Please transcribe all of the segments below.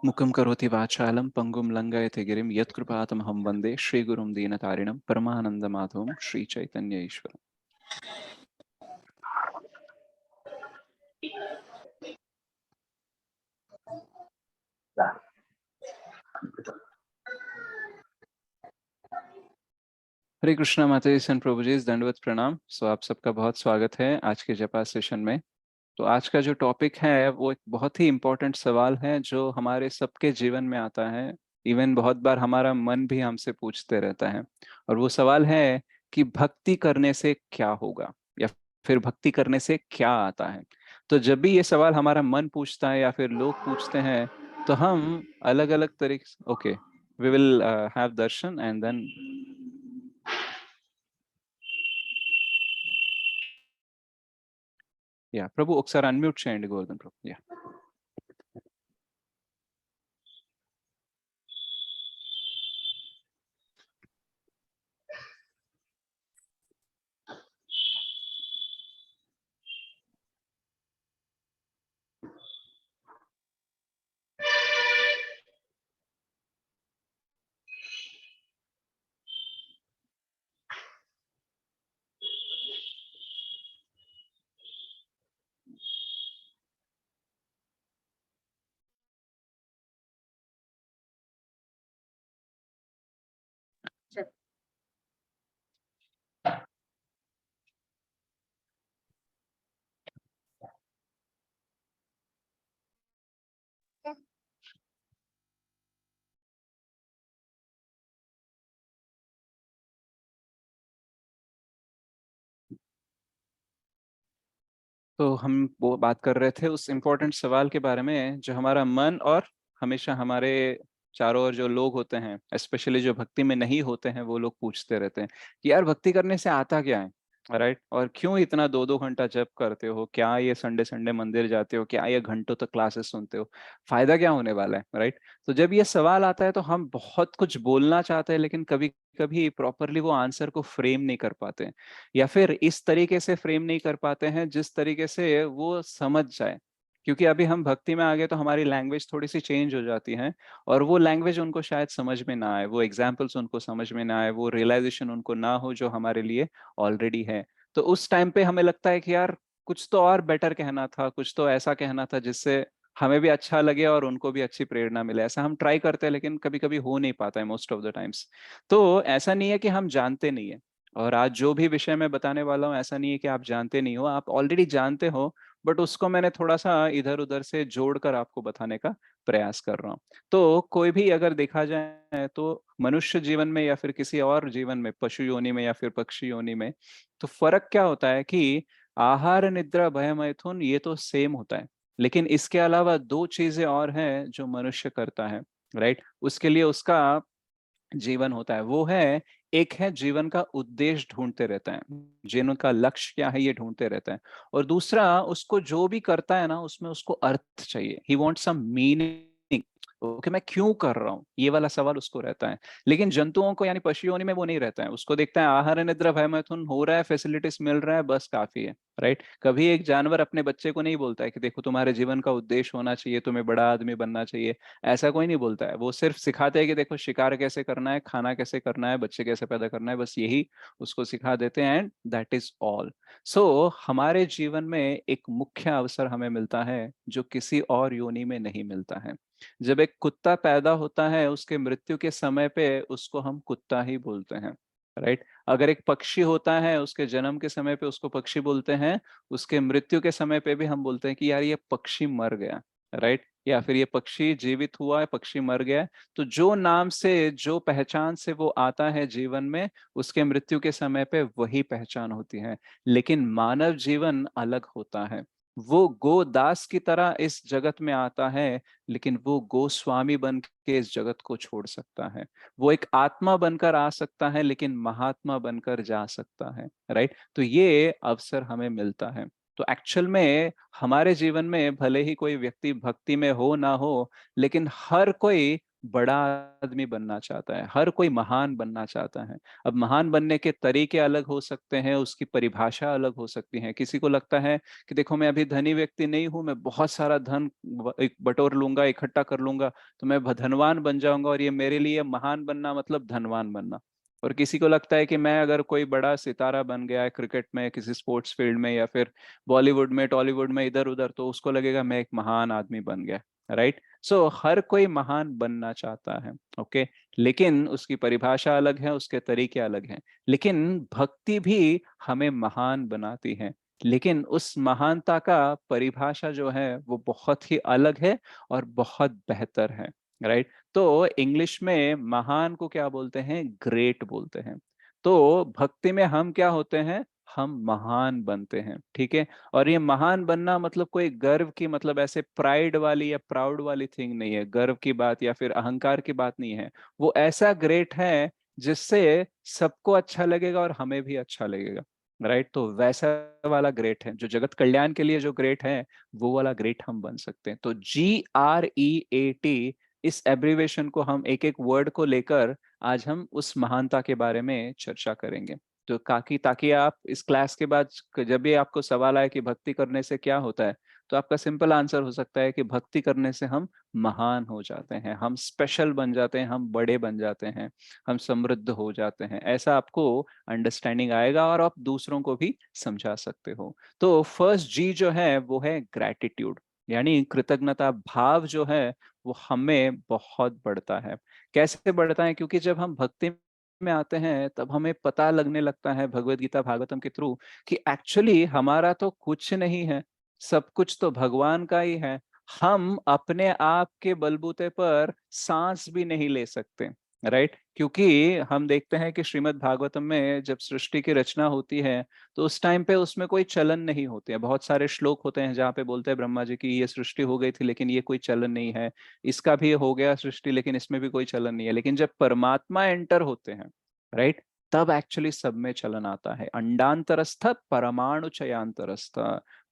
मुखं करोति वाचालं पंगुं लंघयति गिरिं यत्कृपातमहं वन्दे श्रीगुरुं दीनतारिणं परमानन्दमाधवं श्रीचैतन्य ईश्वरम्। हरे कृष्णा माता जी, सन प्रभु जी, दंडवत प्रणाम। आप सबका बहुत स्वागत है आज के जपा सेशन में। तो आज का जो टॉपिक है वो एक बहुत ही इम्पोर्टेंट सवाल है जो हमारे सबके जीवन में आता है। इवन बहुत बार हमारा मन भी हमसे पूछते रहता है, और वो सवाल है कि भक्ति करने से क्या होगा, या फिर भक्ति करने से क्या आता है। तो जब भी ये सवाल हमारा मन पूछता है या फिर लोग पूछते हैं, तो हम अलग अलग तरीके, okay, we will have darshan and then, యా ప్రభు ఒకసారి అన్మ్యూట్ చేయండి గోవర్ధన్ ప్రభు. యా तो हम वो बात कर रहे थे उस इम्पोर्टेंट सवाल के बारे में जो हमारा मन और हमेशा हमारे चारों ओर जो लोग होते हैं, स्पेशली जो भक्ति में नहीं होते हैं, वो लोग पूछते रहते हैं कि यार भक्ति करने से आता क्या है, राइट? और क्यों इतना 2-2 घंटा जप करते हो, क्या ये संडे संडे मंदिर जाते हो, क्या ये घंटों तक क्लासेस सुनते हो, फायदा क्या होने वाला है, राइट? तो जब ये सवाल आता है तो हम बहुत कुछ बोलना चाहते हैं, लेकिन कभी कभी प्रॉपरली वो आंसर को फ्रेम नहीं कर पाते, या फिर इस तरीके से फ्रेम नहीं कर पाते हैं जिस तरीके से वो समझ जाए। क्योंकि अभी हम भक्ति में आ गए तो हमारी लैंग्वेज थोड़ी सी चेंज हो जाती है, और वो लैंग्वेज उनको शायद समझ में ना आए, वो एग्जाम्पल्स उनको समझ में ना आए, वो रियलाइजेशन उनको ना हो जो हमारे लिए ऑलरेडी है। तो उस टाइम पे हमें लगता है कि यार कुछ तो और बेटर कहना था, कुछ तो ऐसा कहना था जिससे हमें भी अच्छा लगे और उनको भी अच्छी प्रेरणा मिले। ऐसा हम ट्राई करते हैं, लेकिन कभी कभी हो नहीं पाता है मोस्ट ऑफ द टाइम्स। तो ऐसा नहीं है कि हम जानते नहीं है, और आज जो भी विषय मैं बताने वाला हूँ ऐसा नहीं है कि आप जानते नहीं हो, आप ऑलरेडी जानते हो, बट उसको मैंने थोड़ा सा इधर उधर से जोड़कर आपको बताने का प्रयास कर रहा हूँ। तो कोई भी अगर देखा जाए तो मनुष्य जीवन में या फिर किसी और जीवन में, पशु योनि में या फिर पक्षी योनि में, तो फर्क क्या होता है कि आहार निद्रा भय मैथुन ये तो सेम होता है, लेकिन इसके अलावा दो चीजें और हैं जो मनुष्य करता है, राइट? उसके लिए उसका जीवन होता है, वो है, एक है जीवन का उद्देश्य ढूंढते रहता है, जीवन का लक्ष्य क्या है ये ढूंढते रहता है। और दूसरा, उसको जो भी करता है ना उसमें उसको अर्थ चाहिए, he want some meaning. Okay, मैं क्यों कर रहा हूँ, ये वाला सवाल उसको रहता है। लेकिन जंतुओं को यानी पशु योनि में वो नहीं रहता है, उसको देखता है आहार निद्रा भय मैथुन हो रहा है, फैसिलिटीज मिल रहा है, बस काफी है, राइट? कभी एक जानवर अपने बच्चे को नहीं बोलता है कि देखो तुम्हारे जीवन का उद्देश्य होना चाहिए, तुम्हें बड़ा आदमी बनना चाहिए। ऐसा कोई नहीं बोलता है, वो सिर्फ सिखाते हैं कि देखो शिकार कैसे करना है, खाना कैसे करना है, बच्चे कैसे पैदा करना है, बस यही उसको सिखा देते हैं, एंड दैट इज ऑल। सो हमारे जीवन में एक मुख्य अवसर हमें मिलता है जो किसी और योनि में नहीं मिलता है। जब एक कुत्ता पैदा होता है, उसके मृत्यु के समय पे उसको हम कुत्ता ही बोलते हैं, राइट? अगर एक पक्षी होता है, उसके जन्म के समय पे उसको पक्षी बोलते हैं, उसके मृत्यु के समय पे भी हम बोलते हैं कि यार ये पक्षी मर गया, राइट? या फिर ये पक्षी जीवित हुआ है, पक्षी मर गया है। तो जो नाम से, जो पहचान से वो आता है जीवन में, उसके मृत्यु के समय पे वही पहचान होती है। लेकिन मानव जीवन अलग होता है, वो गोदास की तरह इस जगत में आता है, लेकिन वो गोस्वामी बन के इस जगत को छोड़ सकता है। वो एक आत्मा बनकर आ सकता है, लेकिन महात्मा बनकर जा सकता है, राइट? तो ये अवसर हमें मिलता है। तो एक्चुअल में हमारे जीवन में भले ही कोई व्यक्ति भक्ति में हो ना हो, लेकिन हर कोई बड़ा आदमी बनना चाहता है, हर कोई महान बनना चाहता है। अब महान बनने के तरीके अलग हो सकते हैं, उसकी परिभाषा अलग हो सकती है। किसी को लगता है कि देखो मैं अभी धनी व्यक्ति नहीं हूँ, मैं बहुत सारा धन एक बटोर लूंगा, इकट्ठा कर लूंगा, तो मैं धनवान बन जाऊंगा, और ये मेरे लिए महान बनना मतलब धनवान बनना। और किसी को लगता है कि मैं अगर कोई बड़ा सितारा बन गया है क्रिकेट में, किसी स्पोर्ट्स फील्ड में, या फिर बॉलीवुड में, टॉलीवुड में, इधर उधर, तो उसको लगेगा मैं एक महान आदमी बन गया। राइट। सो हर कोई महान बनना चाहता है। ओके। लेकिन उसकी परिभाषा अलग है, उसके तरीके अलग हैं। लेकिन भक्ति भी हमें महान बनाती है, लेकिन उस महानता का परिभाषा जो है वो बहुत ही अलग है और बहुत बेहतर है। राइट। तो इंग्लिश में महान को क्या बोलते हैं? ग्रेट बोलते हैं। तो भक्ति में हम क्या होते हैं? हम महान बनते हैं। ठीक है। और ये महान बनना मतलब कोई गर्व की, मतलब ऐसे प्राइड वाली या प्राउड वाली थिंग नहीं है, गर्व की बात या फिर अहंकार की बात नहीं है। वो ऐसा ग्रेट है जिससे सबको अच्छा लगेगा और हमें भी अच्छा लगेगा। राइट। तो वैसा वाला ग्रेट है, जो जगत कल्याण के लिए जो ग्रेट है, वो वाला ग्रेट हम बन सकते हैं। तो GREAT, इस एब्रीवेशन को हम एक एक वर्ड को लेकर आज हम उस महानता के बारे में चर्चा करेंगे। तो ताकि आप इस क्लास के बाद जब भी आपको सवाल आए कि भक्ति करने से क्या होता है, तो आपका सिंपल आंसर हो सकता है कि भक्ति करने से हम महान हो जाते हैं, हम स्पेशल बन जाते हैं, हम बड़े बन जाते हैं, हम समृद्ध हो जाते हैं। ऐसा आपको अंडरस्टैंडिंग आएगा और आप दूसरों को भी समझा सकते हो। तो फर्स्ट जी जो है वो है ग्रैटिट्यूड, यानी कृतज्ञता भाव जो है वो हमें बहुत बढ़ता है। कैसे बढ़ता है? क्योंकि जब हम भक्ति में आते हैं तब हमें पता लगने लगता है भगवत गीता भागवतम के थ्रू कि एक्चुअली हमारा तो कुछ नहीं है, सब कुछ तो भगवान का ही है। हम अपने आप के बलबूते पर सांस भी नहीं ले सकते। राइट। क्योंकि हम देखते हैं कि श्रीमद् भागवतम में जब सृष्टि की रचना होती है तो उस टाइम पे उसमें कोई चलन नहीं होते हैं। बहुत सारे श्लोक होते हैं जहाँ पे बोलते हैं ब्रह्मा जी की ये सृष्टि हो गई थी लेकिन ये कोई चलन नहीं है, इसका भी हो गया सृष्टि लेकिन इसमें भी कोई चलन नहीं है। लेकिन जब परमात्मा एंटर होते हैं, राइट, तब एक्चुअली सब में चलन आता है। अंडांतरस्थ परमाणु चयांतरस्थ,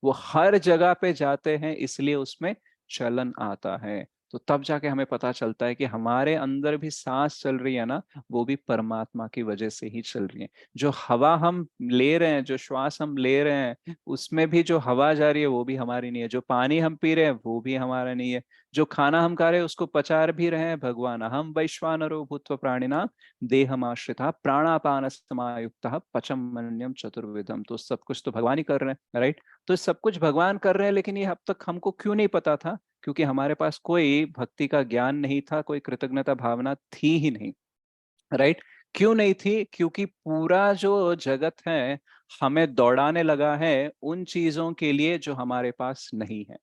वो हर जगह पे जाते हैं, इसलिए उसमें चलन आता है। तो तब जाके हमें पता चलता है कि हमारे अंदर भी सांस चल रही है ना, वो भी परमात्मा की वजह से ही चल रही है। जो हवा हम ले रहे हैं, जो श्वास हम ले रहे हैं, उसमें भी जो हवा जा रही है वो भी हमारी नहीं है। जो पानी हम पी रहे हैं वो भी हमारा नहीं है। जो खाना हम खा रहे हैं उसको पचा भी रहे हैं भगवान। हम वैश्वानरो भूत्वा प्राणिना देहमाश्रिता प्राणापान समायुक्त पचम मन्यम चतुर्विधम। तो सब कुछ तो भगवान ही कर रहे हैं। राइट। तो सब कुछ भगवान कर रहे हैं, लेकिन ये अब तक हमको क्यों नहीं पता था? क्योंकि हमारे पास कोई भक्ति का ज्ञान नहीं था, कोई कृतज्ञता भावना थी ही नहीं। राइट। क्यों नहीं थी? क्योंकि पूरा जो जगत है हमें दौड़ाने लगा है उन चीजों के लिए जो हमारे पास नहीं है।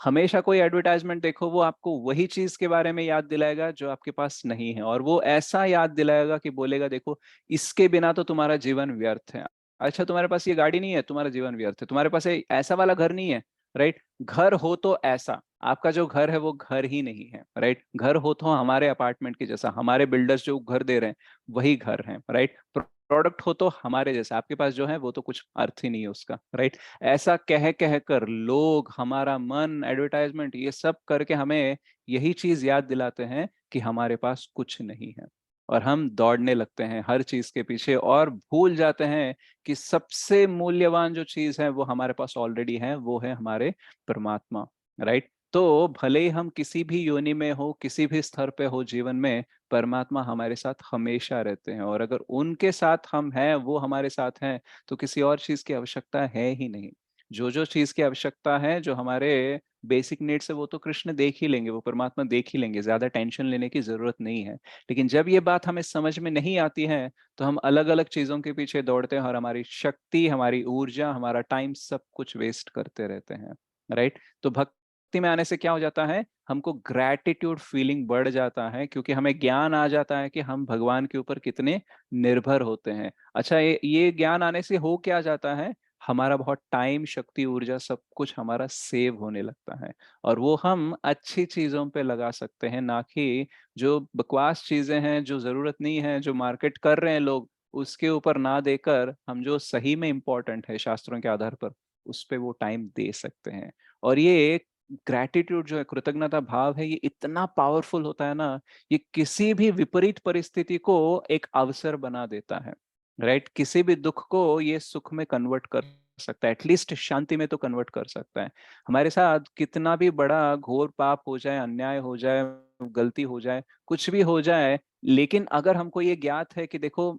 हमेशा कोई एडवर्टाइजमेंट देखो, वो आपको वही चीज के बारे में याद दिलाएगा जो आपके पास नहीं है, और वो ऐसा याद दिलाएगा कि बोलेगा देखो इसके बिना तो तुम्हारा जीवन व्यर्थ है। अच्छा, तुम्हारे पास ये गाड़ी नहीं है, तुम्हारा जीवन व्यर्थ है। तुम्हारे पास ऐसा वाला घर नहीं है, राइट, घर हो तो ऐसा। आपका जो घर है वो घर ही नहीं है। राइट। घर हो तो हमारे अपार्टमेंट के जैसा, हमारे बिल्डर्स जो घर दे रहे हैं वही घर है। राइट। प्रोडक्ट हो तो हमारे जैसा, आपके पास जो है वो तो कुछ अर्थ ही नहीं है उसका। राइट। ऐसा कह कह कर लोग, हमारा मन, एडवर्टाइजमेंट, ये सब करके हमें यही चीज याद दिलाते हैं कि हमारे पास कुछ नहीं है, और हम दौड़ने लगते हैं हर चीज के पीछे और भूल जाते हैं कि सबसे मूल्यवान जो चीज है वो हमारे पास ऑलरेडी है, वो है हमारे परमात्मा। राइट। तो भले ही हम किसी भी योनि में हो, किसी भी स्तर पे हो जीवन में, परमात्मा हमारे साथ हमेशा रहते हैं, और अगर उनके साथ हम हैं, वो हमारे साथ हैं, तो किसी और चीज की आवश्यकता है ही नहीं। जो जो चीज की आवश्यकता है, जो हमारे बेसिक नीड्स है, वो तो कृष्ण देख ही लेंगे, वो परमात्मा देख ही लेंगे, ज्यादा टेंशन लेने की जरूरत नहीं है। लेकिन जब ये बात हमें समझ में नहीं आती है तो हम अलग अलग चीजों के पीछे दौड़ते हैं और हमारी शक्ति, हमारी ऊर्जा, हमारा टाइम, सब कुछ वेस्ट करते रहते हैं। राइट। तो भक्ति में आने से क्या हो जाता है? हमको ग्रैटिट्यूड फीलिंग बढ़ जाता है, क्योंकि हमें ज्ञान आ जाता है कि हम भगवान के ऊपर कितने निर्भर होते हैं। अच्छा, ये ज्ञान आने से हो क्या जाता है? हमारा बहुत टाइम, शक्ति, ऊर्जा, सब कुछ हमारा सेव होने लगता है, और वो हम अच्छी चीजों पे लगा सकते हैं, ना कि जो बकवास चीजें हैं, जो जरूरत नहीं है, जो मार्केट कर रहे हैं लोग, उसके ऊपर ना देकर हम जो सही में इम्पोर्टेंट है शास्त्रों के आधार पर, उस पे वो टाइम दे सकते हैं। और ये ग्रैटिट्यूड जो है, कृतज्ञता भाव है, ये इतना पावरफुल होता है ना, ये किसी भी विपरीत परिस्थिति को एक अवसर बना देता है, राइट? किसी भी दुख को ये सुख में कन्वर्ट कर सकता है, एटलीस्ट शांति में तो कन्वर्ट कर सकता है। हमारे साथ कितना भी बड़ा घोर पाप हो जाए, अन्याय हो जाए, गलती हो जाए, कुछ भी हो जाए, लेकिन अगर हमको ये ज्ञात है कि देखो,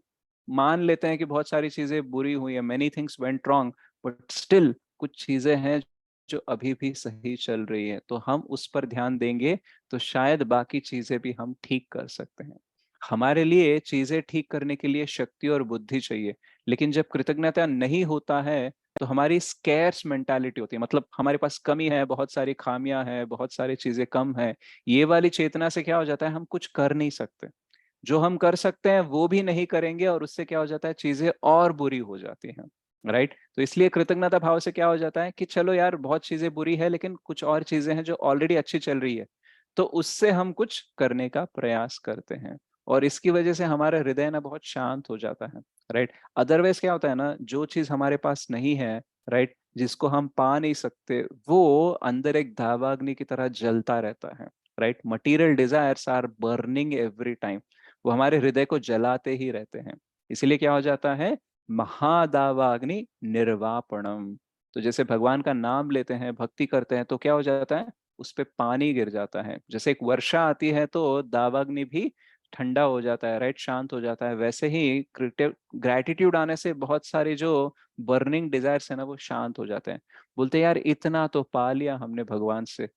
मान लेते हैं कि बहुत सारी चीजें बुरी हुई है, many things went wrong, but still कुछ चीजें हैं जो अभी भी सही चल रही है, तो हम उस पर ध्यान देंगे तो शायद बाकी चीजें भी हम ठीक कर सकते हैं। हमारे लिए चीजें ठीक करने के लिए शक्ति और बुद्धि चाहिए, लेकिन जब कृतज्ञता नहीं होता है तो हमारी स्कैर्स मेंटालिटी होती है, मतलब हमारे पास कमी है, बहुत सारी खामियां हैं, बहुत सारी चीजें कम है, ये वाली चेतना से क्या हो जाता है, हम कुछ कर नहीं सकते। जो हम कर सकते हैं वो भी नहीं करेंगे, और उससे क्या हो जाता है, चीजें और बुरी हो जाती हैं, राइट? तो इसलिए कृतज्ञता भाव से क्या हो जाता है कि चलो यार, बहुत चीजें बुरी है, लेकिन कुछ और चीजें हैं जो ऑलरेडी अच्छी चल रही है, तो उससे हम कुछ करने का प्रयास करते हैं, और इसकी वजह से हमारा हृदय ना बहुत शांत हो जाता है, राइट? अदरवाइज क्या होता है ना, जो चीज हमारे पास नहीं है, राइट, जिसको हम पा नहीं सकते, वो अंदर एक दावाग्नि की तरह जलता रहता है, right? Material desires are burning every time, वो हमारे हृदय को जलाते ही रहते हैं। इसीलिए क्या हो जाता है, महादावाग्नि निर्वापणम। तो जैसे भगवान का नाम लेते हैं, भक्ति करते हैं, तो क्या हो जाता है, उस पे पानी गिर जाता है। जैसे एक वर्षा आती है तो दावाग्नि भी ठंडा हो जाता है, राइट, शांत हो जाता है। वैसे ही ग्रैटिट्यूड आने से बहुत सारी जो बर्निंग डिजायर्स है ना, वो शांत हो जाते हैं। बोलते हैं यार, इतना तो पा लिया हमने भगवान से,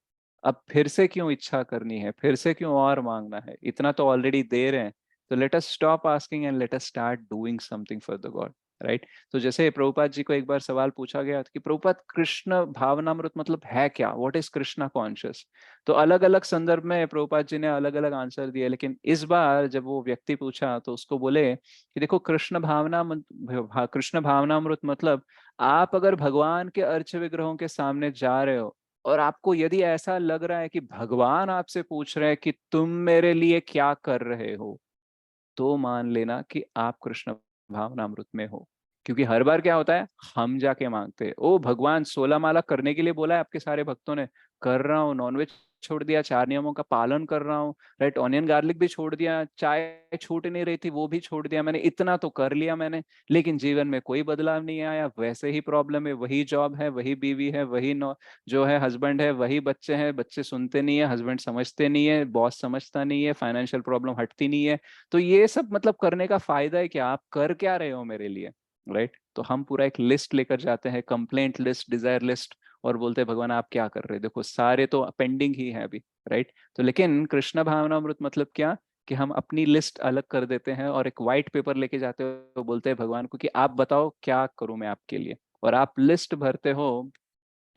अब फिर से क्यों इच्छा करनी है, फिर से क्यों और मांगना है, इतना तो ऑलरेडी दे रहे हैं। तो let us stop asking and let us start doing something for the God, right? तो जैसे प्रभुपाद जी को एक बार सवाल पूछा गया था कि प्रभुपाद, कृष्ण भावनामृत मतलब है क्या, व्हाट इज कृष्णा कॉन्शियस? तो अलग अलग संदर्भ में प्रभुपाद जी ने अलग अलग आंसर दिए, लेकिन इस बार जब वो व्यक्ति पूछा तो उसको बोले कि देखो, कृष्ण भावनामृत मतलब, आप अगर भगवान के अर्च विग्रहों के सामने जा रहे हो, और आपको यदि ऐसा लग रहा है कि भगवान आपसे पूछ रहे हैं कि तुम मेरे लिए क्या कर रहे हो, तो मान लेना कि आप कृष्ण भावनामृत में हो। क्योंकि हर बार क्या होता है, हम जाके मांगते हैं, ओ भगवान 16 माला करने के लिए बोला है आपके सारे भक्तों ने, कर रहा हूँ, नॉनवेज छोड़ दिया, 4 नियमों का पालन कर रहा हूँ, राइट, ऑनियन गार्लिक भी छोड़ दिया, चाय छूट नहीं रही थी वो भी छोड़ दिया मैंने, इतना तो कर लिया मैंने, लेकिन जीवन में कोई बदलाव नहीं आया, वैसे ही प्रॉब्लम है, वही जॉब है, वही बीवी है, वही जो है हस्बैंड है, वही बच्चे हैं, बच्चे सुनते नहीं है, हस्बैंड समझते नहीं है, बॉस समझता नहीं है, फाइनेंशियल प्रॉब्लम हटती नहीं है। तो ये सब मतलब करने का फायदा है क्या, आप कर क्या रहे हो मेरे लिए, राइट? तो हम पूरा एक लिस्ट लेकर जाते हैं, कंप्लेंट लिस्ट, डिजायर लिस्ट, और बोलते हैं भगवान आप क्या कर रहे हैं, देखो सारे तो पेंडिंग ही है अभी, राइट? तो लेकिन कृष्ण भावनामृत मतलब क्या, कि हम अपनी लिस्ट अलग कर देते हैं और एक व्हाइट पेपर लेके जाते हो, बोलते हैं भगवान को कि आप बताओ क्या करूं मैं आपके लिए, और आप लिस्ट भरते हो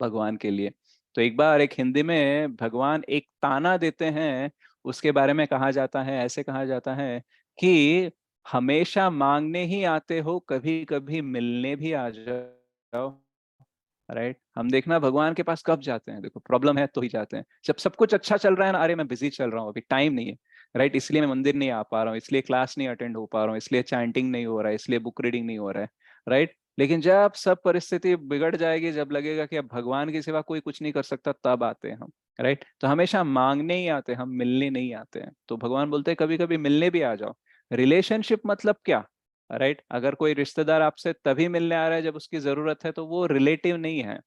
भगवान के लिए। तो एक बार एक हिंदी में भगवान एक ताना देते हैं, उसके बारे में कहा जाता है, ऐसे कहा जाता है कि हमेशा मांगने ही आते हो, कभी कभी मिलने भी आ जाओ, राइट? हम देखना भगवान के पास कब जाते हैं, देखो प्रॉब्लम है तो ही जाते हैं, जब सब कुछ अच्छा चल रहा है ना, अरे मैं बिजी चल रहा हूँ, अभी टाइम नहीं है, राइट, इसलिए मैं मंदिर नहीं आ पा रहा हूँ, इसलिए क्लास नहीं अटेंड हो पा रहा हूँ, इसलिए चैंटिंग नहीं हो रहा है, इसलिए बुक रीडिंग नहीं हो रहा है, राइट? लेकिन जब सब परिस्थिति बिगड़ जाएगी, जब लगेगा कि अब भगवान के सिवा कोई कुछ नहीं कर सकता, तब आते हैं हम, राइट? तो हमेशा मांगने ही आते हैं, हम मिलने नहीं आते हैं। तो भगवान बोलते हैं कभी कभी मिलने भी आ जाओ। रिलेशनशिप मतलब क्या, राइट? अगर कोई रिश्तेदार आपसे तभी मिलने आ रहा है जब उसकी जरूरत है, तो वो रिलेटिव नहीं है,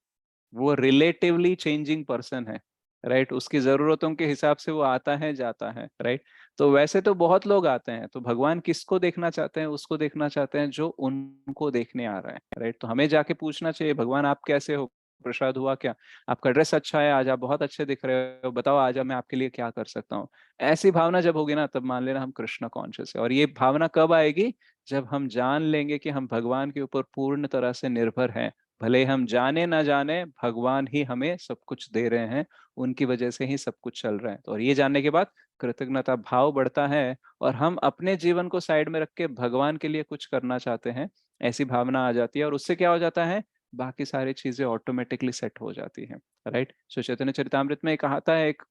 वो रिलेटिवली चेंजिंग पर्सन है, राइट? उसकी जरूरतों के हिसाब से वो आता है जाता है, राइट? तो वैसे तो बहुत लोग आते हैं, तो भगवान किसको देखना चाहते हैं, उसको देखना चाहते हैं जो उनको देखने आ रहा है, राइट? तो हमें जाके पूछना चाहिए भगवान आप कैसे हो, प्रसाद हुआ क्या, आपका ड्रेस अच्छा है आज, आप बहुत अच्छे दिख रहे हो, बताओ आज मैं आपके लिए क्या कर सकता हूँ। ऐसी भावना जब होगी ना, तब मान लेना हम कृष्ण कॉन्शियस है। और ये भावना कब आएगी, जब हम जान लेंगे कि हम भगवान के ऊपर पूर्ण तरह से निर्भर हैं, भले हम जाने ना जाने, भगवान ही हमें सब कुछ दे रहे हैं, उनकी वजह से ही सब कुछ चल रहा है। तो और ये जानने के बाद कृतज्ञता भाव बढ़ता है, और हम अपने जीवन को साइड में रख के भगवान के लिए कुछ करना चाहते हैं, ऐसी भावना आ जाती है, और उससे क्या हो जाता है, बाकी सारी चीजें ऑटोमेटिकली सेट हो जाती हैं, राइट? सो चैतन्य चरितामृत में कहा था एक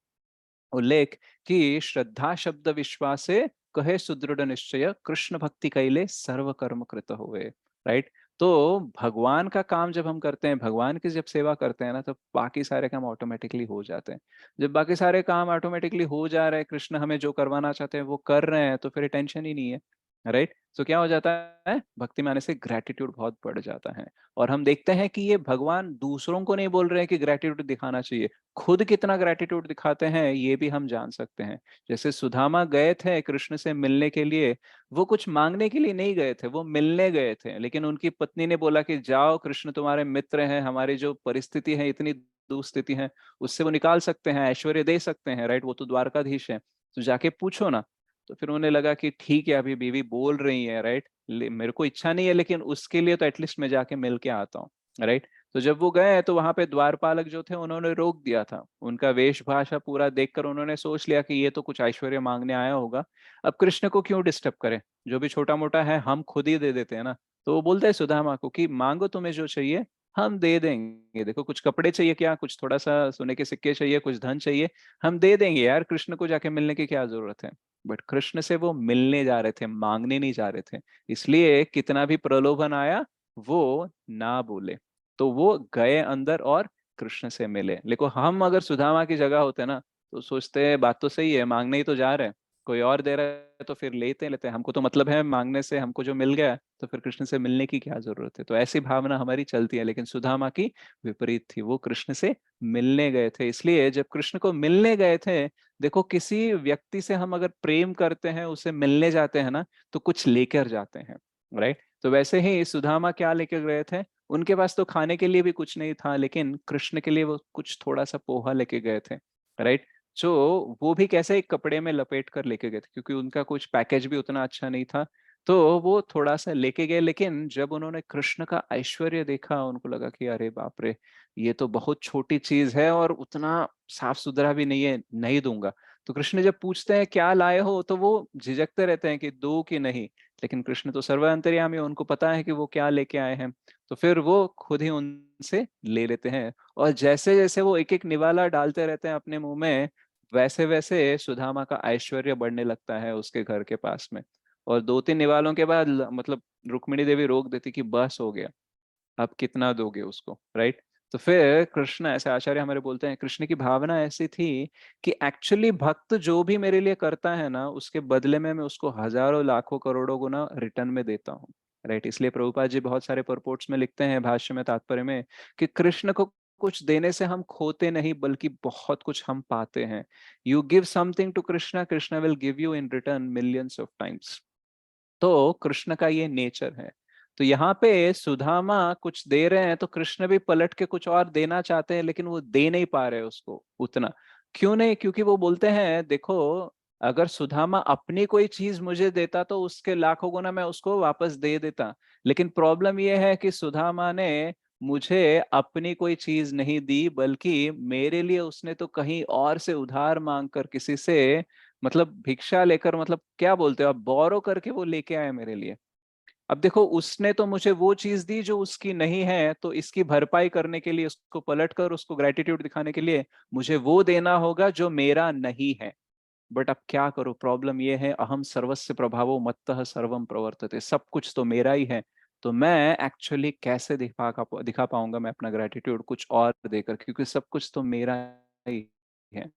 उल्लेख कि श्रद्धा शब्द विश्वासे कहे सुदृढ़ निश्चय, कृष्ण भक्ति कैले सर्व कर्म कृत हुए, राइट? तो भगवान का काम जब हम करते हैं, भगवान की जब सेवा करते हैं ना, तो बाकी सारे काम ऑटोमेटिकली हो जाते हैं। जब बाकी सारे काम ऑटोमेटिकली हो जा रहे हैं, कृष्ण हमें जो करवाना चाहते हैं वो कर रहे हैं, तो फिर टेंशन ही नहीं है। राइट। तो क्या हो जाता है, भक्ति में आने से ग्रेटिट्यूड बहुत बढ़ जाता है। और हम देखते हैं कि ये भगवान दूसरों को नहीं बोल रहे हैं कि ग्रेटिट्यूड दिखाना चाहिए, खुद कितना ग्रेटिट्यूड दिखाते हैं ये भी हम जान सकते हैं। जैसे सुदामा गए थे कृष्ण से मिलने के लिए, वो कुछ मांगने के लिए नहीं गए थे, वो मिलने गए थे, लेकिन उनकी पत्नी ने बोला कि जाओ, कृष्ण तुम्हारे मित्र हैं, हमारी जो परिस्थिति है इतनी दुस्थिति है, उससे वो निकाल सकते हैं, ऐश्वर्य दे सकते हैं। राइट, वो तो द्वारकाधीश है, तो जाके पूछो ना। तो फिर उन्हें लगा कि ठीक है, अभी बीवी बोल रही है, राइट, मेरे को इच्छा नहीं है, लेकिन उसके लिए तो एटलीस्ट मैं जाके मिल के आता हूँ। राइट। तो जब वो गए तो वहां पे द्वारपालक जो थे उन्होंने रोक दिया था, उनका वेशभाषा पूरा देखकर उन्होंने सोच लिया कि ये तो कुछ ऐश्वर्य मांगने आया होगा, अब कृष्ण को क्यों डिस्टर्ब करें, जो भी छोटा मोटा है हम खुद ही दे देते हैं ना। तो वो बोलते हैं सुदामा को कि मांगो तुम्हें जो चाहिए हम दे देंगे, देखो कुछ कपड़े चाहिए क्या, कुछ थोड़ा सा सोने के सिक्के चाहिए, कुछ धन चाहिए, हम दे देंगे यार, कृष्ण को जाके मिलने की क्या जरूरत है। बट कृष्ण से वो मिलने जा रहे थे, मांगने नहीं जा रहे थे, इसलिए कितना भी प्रलोभन आया वो ना बोले। तो वो गए अंदर और कृष्ण से मिले। लेकिन हम अगर सुदामा की जगह होते ना, तो सोचते हैं बात तो सही है, मांगने ही तो जा रहे हैं, कोई और दे रहा है तो फिर लेते हैं, हमको तो मतलब है मांगने से, हमको जो मिल गया तो फिर कृष्ण से मिलने की क्या जरूरत है। तो ऐसी भावना हमारी चलती है, लेकिन सुदामा की विपरीत थी, वो कृष्ण से मिलने गए थे। इसलिए जब कृष्ण को मिलने गए थे, देखो किसी व्यक्ति से हम अगर प्रेम करते हैं, उसे मिलने जाते हैं ना, तो कुछ लेकर जाते हैं। राइट। तो वैसे ही सुदामा क्या लेकर गए थे, उनके पास तो खाने के लिए भी कुछ नहीं था, लेकिन कृष्ण के लिए वो कुछ थोड़ा सा पोहा लेके गए थे। राइट। जो वो भी कैसे एक कपड़े में लपेट कर लेके गए थे, क्योंकि उनका कुछ पैकेज भी उतना अच्छा नहीं था, तो वो थोड़ा सा लेके गए। लेकिन जब उन्होंने कृष्ण का ऐश्वर्य देखा, उनको लगा कि अरे बाप रे, ये तो बहुत छोटी चीज है और उतना साफ सुथरा भी नहीं है, नहीं दूंगा। तो कृष्ण जब पूछते हैं क्या लाए हो, तो वो झिझकते रहते हैं कि दो कि नहीं, लेकिन कृष्ण तो सर्व अंतर्यामी है, उनको पता है कि वो क्या लेके आए हैं। तो फिर वो खुद ही उनसे ले लेते हैं, और जैसे जैसे वो एक एक निवाला डालते रहते हैं अपने मुंह में, वैसे वैसे सुदामा का ऐश्वर्य बढ़ने लगता है उसके घर के पास में। और दो तीन निवालों के बाद मतलब रुक्मिणी देवी रोक देती कि बस हो गया, अब कितना दोगे उसको। राइट। तो फिर कृष्ण, ऐसे आचार्य हमारे बोलते हैं, कृष्ण की भावना ऐसी थी कि एक्चुअली भक्त जो भी मेरे लिए करता है ना, उसके बदले में मैं उसको हजारों लाखों करोड़ों गुना रिटर्न में देता हूँ। राइट। इसलिए प्रभुपाद जी बहुत सारे परपोर्ट्स में लिखते हैं, भाष्य में, तात्पर्य में, कि कृष्ण को कुछ देने से हम खोते नहीं, बल्कि बहुत कुछ हम पाते हैं। You give something to Krishna, Krishna will give you in return millions of times. तो कृष्ण का ये नेचर है। तो यहाँ पे सुदामा कुछ दे रहे हैं, तो कृष्ण भी पलट के कुछ और देना चाहते हैं, लेकिन वो दे नहीं पा रहे उसको उतना। क्यों नहीं? क्योंकि वो बोलते हैं देखो, अगर सुदामा अपनी कोई चीज मुझे देता तो उसके लाखों गुना मैं उसको वापस दे देता। लेकिन प्रॉब्लम ये है कि सुदामा ने मुझे अपनी कोई चीज नहीं दी, बल्कि मेरे लिए उसने तो कहीं और से उधार मांग कर, किसी से मतलब भिक्षा लेकर, मतलब क्या बोलते हो आप, बोरो करके वो लेके आए मेरे लिए। अब देखो, उसने तो मुझे वो चीज दी जो उसकी नहीं है, तो इसकी भरपाई करने के लिए, उसको पलट कर उसको ग्रेटिट्यूड दिखाने के लिए मुझे वो देना होगा जो मेरा नहीं है। बट अब क्या करूं, प्रॉब्लम ये है, अहम सर्वस्य प्रभावो मत्तः सर्वम प्रवर्तते, सब कुछ तो मेरा ही है। तो मैं एक्चुअली कैसे दिखा पाऊंगा मैं अपना ग्रेटिट्यूड कुछ और देकर, क्योंकि सब कुछ तो मेरा ही है।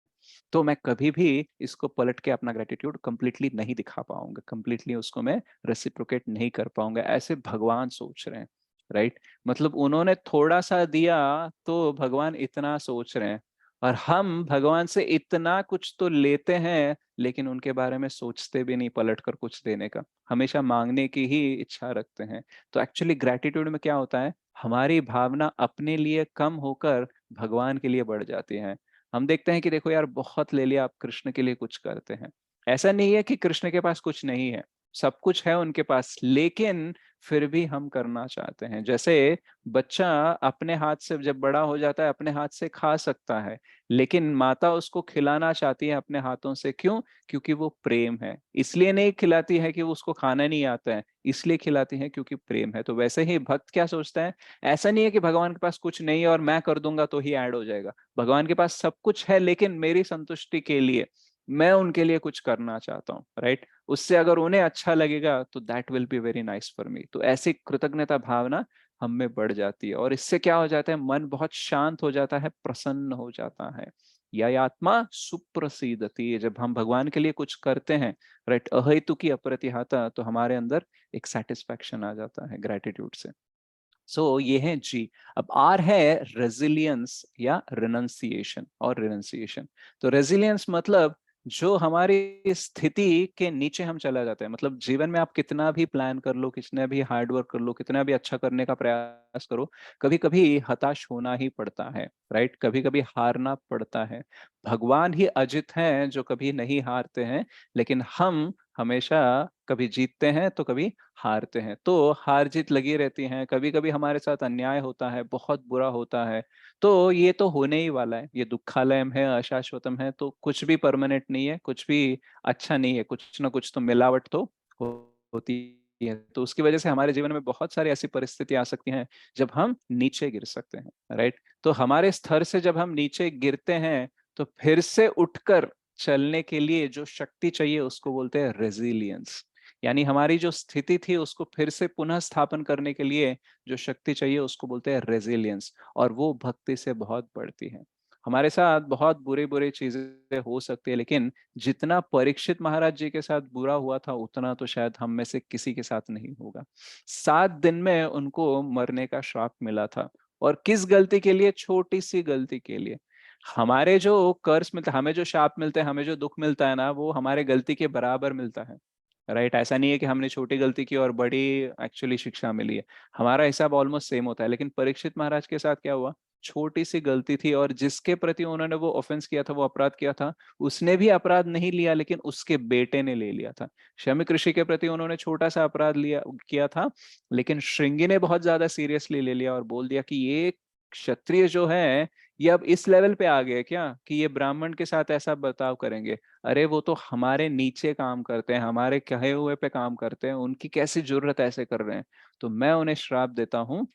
तो मैं कभी भी इसको पलट के अपना ग्रेटिट्यूड कंप्लीटली नहीं दिखा पाऊंगा, कंप्लीटली उसको मैं रेसिप्रोकेट नहीं कर पाऊंगा, ऐसे भगवान सोच रहे हैं। राइट। मतलब उन्होंने थोड़ा सा दिया तो भगवान इतना सोच रहे हैं, और हम भगवान से इतना कुछ तो लेते हैं, लेकिन उनके बारे में सोचते भी नहीं पलट कर कुछ देने का, हमेशा मांगने की ही इच्छा रखते हैं। तो एक्चुअली ग्रेटिट्यूड में क्या होता है, हमारी भावना अपने लिए कम होकर भगवान के लिए बढ़ जाती है। हम देखते हैं कि देखो यार, बहुत ले लिया, आप कृष्ण के लिए कुछ करते हैं। ऐसा नहीं है कि कृष्ण के पास कुछ नहीं है, सब कुछ है उनके पास, लेकिन फिर भी हम करना चाहते हैं। जैसे बच्चा अपने हाथ से जब बड़ा हो जाता है, अपने हाथ से खा सकता है, लेकिन माता उसको खिलाना चाहती है अपने हाथों से। क्यों? क्योंकि वो प्रेम है, इसलिए नहीं खिलाती है कि वो उसको खाना नहीं आता है, इसलिए खिलाती है क्योंकि प्रेम है। तो वैसे ही भक्त क्या सोचता है, ऐसा नहीं है कि भगवान के पास कुछ नहीं है और मैं कर दूंगा तो ही ऐड हो जाएगा। भगवान के पास सब कुछ है, लेकिन मेरी संतुष्टि के लिए, मैं उनके लिए कुछ करना चाहता हूँ, राइट? उससे अगर उन्हें अच्छा लगेगा तो that will be very nice for me. तो ऐसी कृतज्ञता भावना हम में बढ़ जाती है और इससे क्या हो जाता है, मन बहुत शांत हो जाता है, प्रसन्न हो जाता है। या आत्मा सुप्रसिद्धति, जब हम भगवान के लिए कुछ करते हैं, राइट, अहेतु की अप्रतिहता, तो हमारे अंदर एक सेटिस्फैक्शन आ जाता है ग्रेटिट्यूड से। ये है जी। अब आर है रेजिलियंस या रिनंसिएशन और रिनंसिएशन। तो रेजिलियंस मतलब जो हमारी स्थिति के नीचे हम चला जाते हैं, मतलब जीवन में आप कितना भी प्लान कर लो, कितना भी हार्ड वर्क कर लो, कितना भी अच्छा करने का प्रयास करो, कभी कभी हताश होना ही पड़ता है, राइट? कभी कभी हारना पड़ता है। भगवान ही अजित हैं जो कभी नहीं हारते हैं, लेकिन हम हमेशा कभी जीतते हैं तो कभी हारते हैं। तो हार जीत लगी रहती है, कभी कभी हमारे साथ अन्याय होता है, बहुत बुरा होता है। तो ये तो होने ही वाला है, ये दुखालयम है, अशाश्वतम है, तो कुछ भी परमानेंट नहीं है, कुछ भी अच्छा नहीं है, कुछ ना कुछ तो मिलावट तो होती है। तो उसकी वजह से हमारे जीवन में बहुत सारी ऐसी परिस्थिति आ सकती हैं जब हम नीचे गिर सकते हैं, राइट? तो हमारे स्तर से जब हम नीचे गिरते हैं तो फिर से उठकर चलने के लिए जो शक्ति चाहिए उसको बोलते हैं रेजिलियंस। यानी हमारी जो स्थिति थी उसको फिर से पुनः स्थापन करने के लिए जो शक्ति चाहिए उसको बोलते हैं रेजिलियंस, और वो भक्ति से बहुत बढ़ती है। हमारे साथ बहुत बुरी बुरी चीजें हो सकती है, लेकिन जितना परीक्षित महाराज जी के साथ बुरा हुआ था उतना तो शायद हम में से किसी के साथ नहीं होगा। 7 दिन में उनको मरने का श्राप मिला था, और किस गलती के लिए? छोटी सी गलती के लिए। हमारे जो कर्स मिलता है, हमें जो शाप मिलते हैं, हमें जो दुख मिलता है ना, वो हमारे गलती के बराबर मिलता है, राइट? ऐसा नहीं है कि हमने छोटी गलती की और बड़ी एक्चुअली शिक्षा मिली है। हमारा हिसाब ऑलमोस्ट सेम होता है, लेकिन परीक्षित महाराज के साथ क्या हुआ? छोटी सी गलती थी, और जिसके प्रति उन्होंने वो ऑफेंस किया था, वो अपराध किया था, उसने भी अपराध नहीं लिया, लेकिन उसके बेटे ने ले लिया था। शमी ऋषि के प्रति उन्होंने छोटा सा अपराध लिया किया था, लेकिन श्रृंगी ने बहुत ज्यादा सीरियसली ले लिया और बोल दिया कि ये क्षत्रिय जो है, ये अब इस लेवल पे आ गए क्या कि ये ब्राह्मण के साथ ऐसा बर्ताव करेंगे? अरे वो तो हमारे नीचे काम करते हैं, हमारे कहे हुए पे काम करते हैं, उनकी कैसी जरूरत ऐसे कर रहे हैं? तो मैं उन्हें श्राप देता हूँ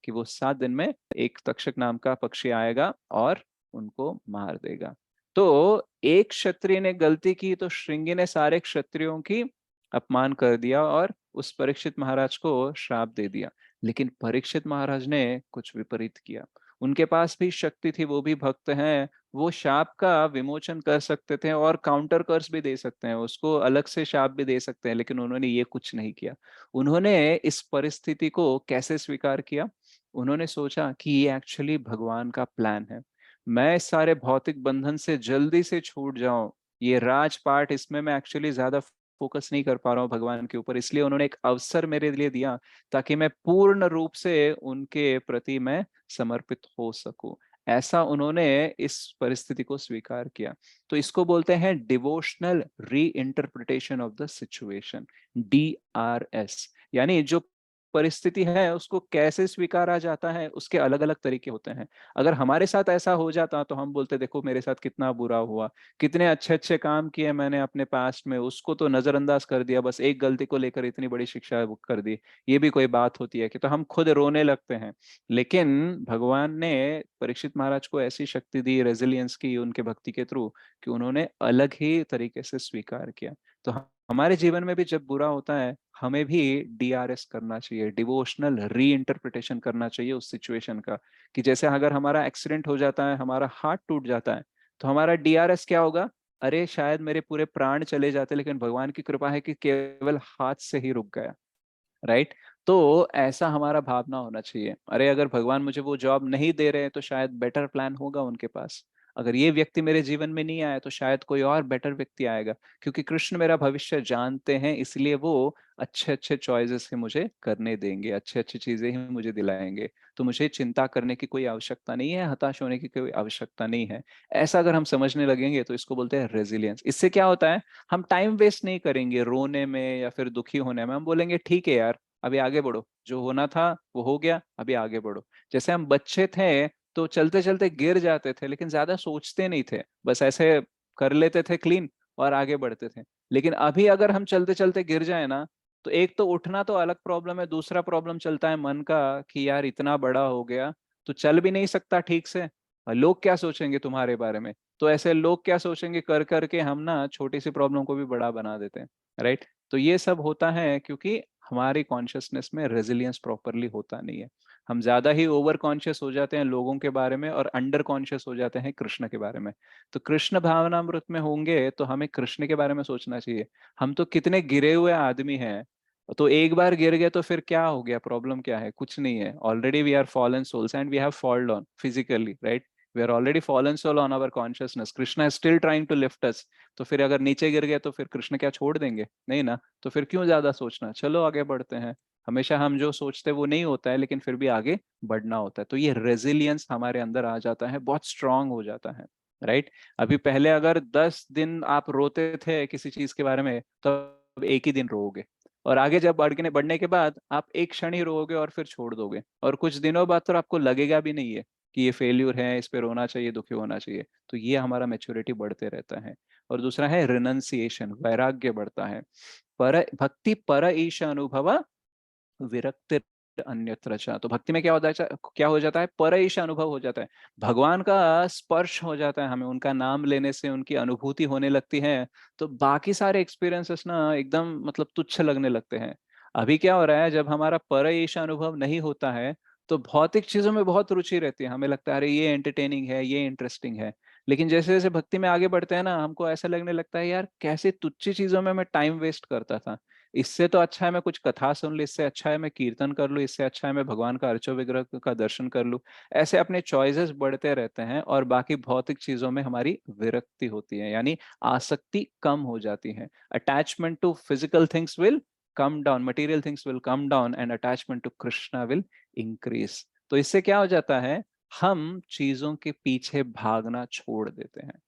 कि वो 7 दिन में एक तक्षक नाम का पक्षी आएगा और उनको मार देगा। तो एक क्षत्रिय ने गलती की तो श्रृंगी ने सारे क्षत्रियों की अपमान कर दिया और उस परीक्षित महाराज को श्राप दे दिया। लेकिन परीक्षित महाराज ने कुछ विपरीत किया। उनके पास भी शक्ति थी, वो भी भक्त हैं, वो शाप का विमोचन कर सकते थे और काउंटर कर्स भी दे सकते हैं, उसको अलग से शाप भी दे सकते हैं, लेकिन उन्होंने ये कुछ नहीं किया। उन्होंने इस परिस्थिति को कैसे स्वीकार किया? उन्होंने सोचा कि ये एक्चुअली भगवान का प्लान है, मैं इस सारे भौतिक बंधन से जल्दी से छूट जाऊं। ये राजपाट, इसमें मैं एक्चुअली ज्यादा फोकस नहीं कर पा रहा हूँ भगवान के ऊपर, इसलिए उन्होंने एक अवसर मेरे लिए दिया ताकि मैं पूर्ण रूप से उनके प्रति मैं समर्पित हो सकूं। ऐसा उन्होंने इस परिस्थिति को स्वीकार किया। तो इसको बोलते हैं डिवोशनल री interpretation of the situation, DRS। यानी जो परिस्थिति है उसको कैसे स्वीकारा जाता है, उसके अलग अलग तरीके होते हैं। अगर हमारे साथ ऐसा हो जाता तो हम बोलते देखो मेरे साथ कितना बुरा हुआ, कितने अच्छे अच्छे काम किए मैंने अपने पास्ट में, उसको तो नजरअंदाज कर दिया, बस एक गलती को लेकर इतनी बड़ी शिक्षा कर दी, ये भी कोई बात होती है कि? तो हम खुद रोने लगते हैं। लेकिन भगवान ने परीक्षित महाराज को ऐसी शक्ति दी, रेजिलियंस की उनके भक्ति के थ्रू, कि उन्होंने अलग ही तरीके से स्वीकार किया। तो हमारे जीवन में भी जब बुरा होता है, हमें भी DRS करना चाहिए, डिवोशनल री इंटरप्रिटेशन करना चाहिए उस सिचुएशन का। कि जैसे अगर हमारा एक्सीडेंट हो जाता है, हमारा हाथ टूट जाता है, तो हमारा DRS क्या होगा? अरे शायद मेरे पूरे प्राण चले जाते, लेकिन भगवान की कृपा है कि केवल हाथ से ही रुक गया, राइट? तो ऐसा हमारा भावना होना चाहिए। अरे अगर भगवान मुझे वो जॉब नहीं दे रहे हैं तो शायद बेटर प्लान होगा उनके पास। अगर ये व्यक्ति मेरे जीवन में नहीं आया तो शायद कोई और बेटर व्यक्ति आएगा, क्योंकि कृष्ण मेरा भविष्य जानते हैं, इसलिए वो अच्छे अच्छे चॉइसेस ही मुझे करने देंगे, अच्छे अच्छी चीजें ही मुझे दिलाएंगे। तो मुझे चिंता करने की कोई आवश्यकता नहीं है, हताश होने की कोई आवश्यकता नहीं है। ऐसा अगर हम समझने लगेंगे तो इसको बोलते हैं रेजिलियंस। इससे क्या होता है, हम टाइम वेस्ट नहीं करेंगे रोने में या फिर दुखी होने में। हम बोलेंगे ठीक है यार, अभी आगे बढ़ो, जो होना था वो हो गया, अभी आगे बढ़ो। जैसे हम बच्चे थे तो चलते चलते गिर जाते थे, लेकिन ज्यादा सोचते नहीं थे, बस ऐसे कर लेते थे क्लीन और आगे बढ़ते थे। लेकिन अभी अगर हम चलते चलते गिर जाए ना, तो एक तो उठना तो अलग प्रॉब्लम है, दूसरा प्रॉब्लम चलता है मन का कि यार इतना बड़ा हो गया तो चल भी नहीं सकता ठीक से, और लोग क्या सोचेंगे तुम्हारे बारे में? तो ऐसे लोग क्या सोचेंगे, कर करके हम ना छोटी सी प्रॉब्लम को भी बड़ा बना देते हैं, राइट। तो ये सब होता है क्योंकि हमारी कॉन्शियसनेस में रेजिलियंस प्रॉपरली होता नहीं है। हम ज्यादा ही ओवर कॉन्शियस हो जाते हैं लोगों के बारे में और अंडर कॉन्शियस हो जाते हैं कृष्ण के बारे में। तो कृष्ण भावनामृत में होंगे तो हमें कृष्ण के बारे में सोचना चाहिए। हम तो कितने गिरे हुए आदमी हैं, तो एक बार गिर गए तो फिर क्या हो गया, प्रॉब्लम क्या है, कुछ नहीं है। Already we are fallen souls and we have fallen on physically, right. We are already fallen soul on our consciousness, Krishna is still trying to lift us. तो फिर अगर नीचे गिर गए तो फिर कृष्ण क्या छोड़ देंगे, नहीं ना। तो फिर क्यों ज्यादा सोचना, चलो आगे बढ़ते हैं। हमेशा हम जो सोचते हैं वो नहीं होता है, लेकिन फिर भी आगे बढ़ना होता है। तो ये रेजिलियंस हमारे अंदर आ जाता है, बहुत स्ट्रांग हो जाता है, राइट। अभी पहले अगर 10 दिन आप रोते थे किसी चीज के बारे में, तो अब एक ही दिन रोओगे। और आगे जब बढ़ने बढ़ने के बाद आप एक क्षण ही रोओगे और फिर छोड़ दोगे, और कुछ दिनों बाद तो आपको लगेगा भी नहीं है कि ये फेल्यूर है, इस पे रोना चाहिए, दुखी होना चाहिए। तो ये हमारा मेच्योरिटी बढ़ते रहता है। और दूसरा है रिनंसिएशन, वैराग्य बढ़ता है। पर भक्ति पर ईश अनुभव विरक्ति अन्यत्र च। तो भक्ति में क्या होता है, क्या हो जाता है, परईश अनुभव हो जाता है। भगवान का स्पर्श हो जाता है हमें, उनका नाम लेने से उनकी अनुभूति होने लगती है। तो बाकी सारे एक्सपीरियंसेस ना एकदम मतलब तुच्छ लगने लगते हैं। अभी क्या हो रहा है, जब हमारा परईश अनुभव नहीं होता है तो भौतिक चीजों में बहुत रुचि रहती है, हमें लगता है अरे ये एंटरटेनिंग है, ये इंटरेस्टिंग है। लेकिन जैसे जैसे भक्ति में आगे बढ़ते हैं ना, हमको ऐसा लगने लगता है यार कैसे तुच्छ चीजों में मैं टाइम वेस्ट करता था। इससे तो अच्छा है मैं कुछ कथा सुन लूं, इससे अच्छा है मैं कीर्तन कर लूं, इससे अच्छा है मैं भगवान का अर्चो विग्रह का दर्शन कर लूं। ऐसे अपने चॉइसेस बढ़ते रहते हैं और बाकी भौतिक चीजों में हमारी विरक्ति होती है, यानी आसक्ति कम हो जाती है। Attachment to physical things will come down, material things will come down and attachment to Krishna will increase. तो इससे क्या हो जाता है, हम चीजों के पीछे भागना छोड़ देते हैं।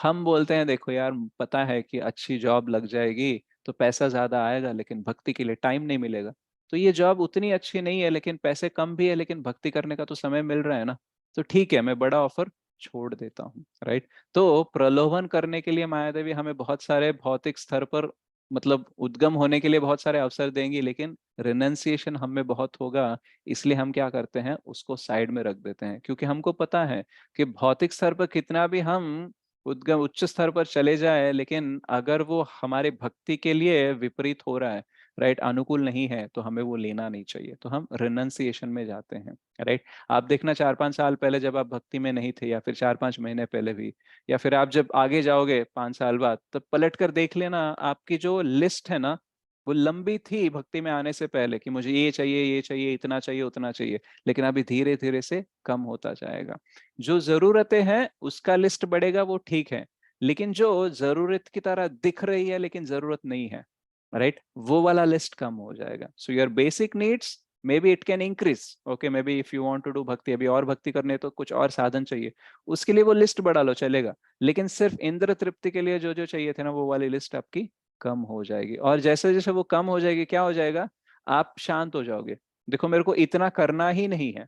हम बोलते हैं देखो यार, पता है कि अच्छी जॉब लग जाएगी तो पैसा ज्यादा आएगा, लेकिन भक्ति के लिए टाइम नहीं मिलेगा। तो ये जॉब उतनी अच्छी नहीं है, लेकिन पैसे कम भी है, लेकिन भक्ति करने का तो समय मिल रहा है ना। तो ठीक है, मैं बड़ा ऑफर छोड़ देता हूँ, राइट। तो प्रलोभन करने के लिए माया देवी हमें बहुत सारे भौतिक स्तर पर मतलब उद्गम होने के लिए बहुत सारे अवसर देंगी, लेकिन रिनंसिएशन हम में बहुत होगा। इसलिए हम क्या करते हैं, उसको साइड में रख देते हैं, क्योंकि हमको पता है कि भौतिक स्तर पर कितना भी हम उद्गम उच्च स्तर पर चले जाए, लेकिन अगर वो हमारे भक्ति के लिए विपरीत हो रहा है, राइट, अनुकूल नहीं है, तो हमें वो लेना नहीं चाहिए। तो हम रिनंसिएशन में जाते हैं, राइट। आप देखना 4-5 साल पहले जब आप भक्ति में नहीं थे, या फिर 4-5 महीने पहले भी, या फिर आप जब आगे जाओगे 5 साल बाद, तब पलट कर देख लेना, आपकी जो लिस्ट है ना, वो लंबी थी भक्ति में आने से पहले कि मुझे ये चाहिए, ये चाहिए, इतना चाहिए, उतना चाहिए। लेकिन अभी धीरे धीरे से कम होता जाएगा। जो जरूरतें हैं उसका लिस्ट बढ़ेगा, वो ठीक है। लेकिन जो जरूरत की तरह दिख रही है लेकिन जरूरत नहीं है, राइट, वो वाला लिस्ट कम हो जाएगा। So your basic needs maybe it can increase, okay, maybe if you want to do bhakti, अभी और भक्ति करने तो कुछ और साधन चाहिए, उसके लिए वो लिस्ट बढ़ा लो, चलेगा। लेकिन सिर्फ इंद्र तृप्ति के लिए जो जो चाहिए थे ना, वो वाली लिस्ट आपकी कम हो जाएगी। और जैसे जैसे वो कम हो जाएगी, क्या हो जाएगा, आप शांत हो जाओगे। देखो मेरे को इतना करना ही नहीं है,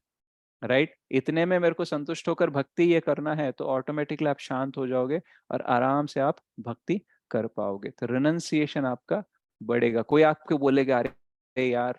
राइट, इतने में मेरे को संतुष्ट होकर भक्ति ये करना है, तो ऑटोमेटिकली आप शांत हो जाओगे और आराम से आप भक्ति कर पाओगे। तो रिनंसिएशन आपका बढ़ेगा। कोई आपको बोलेगा अरे यार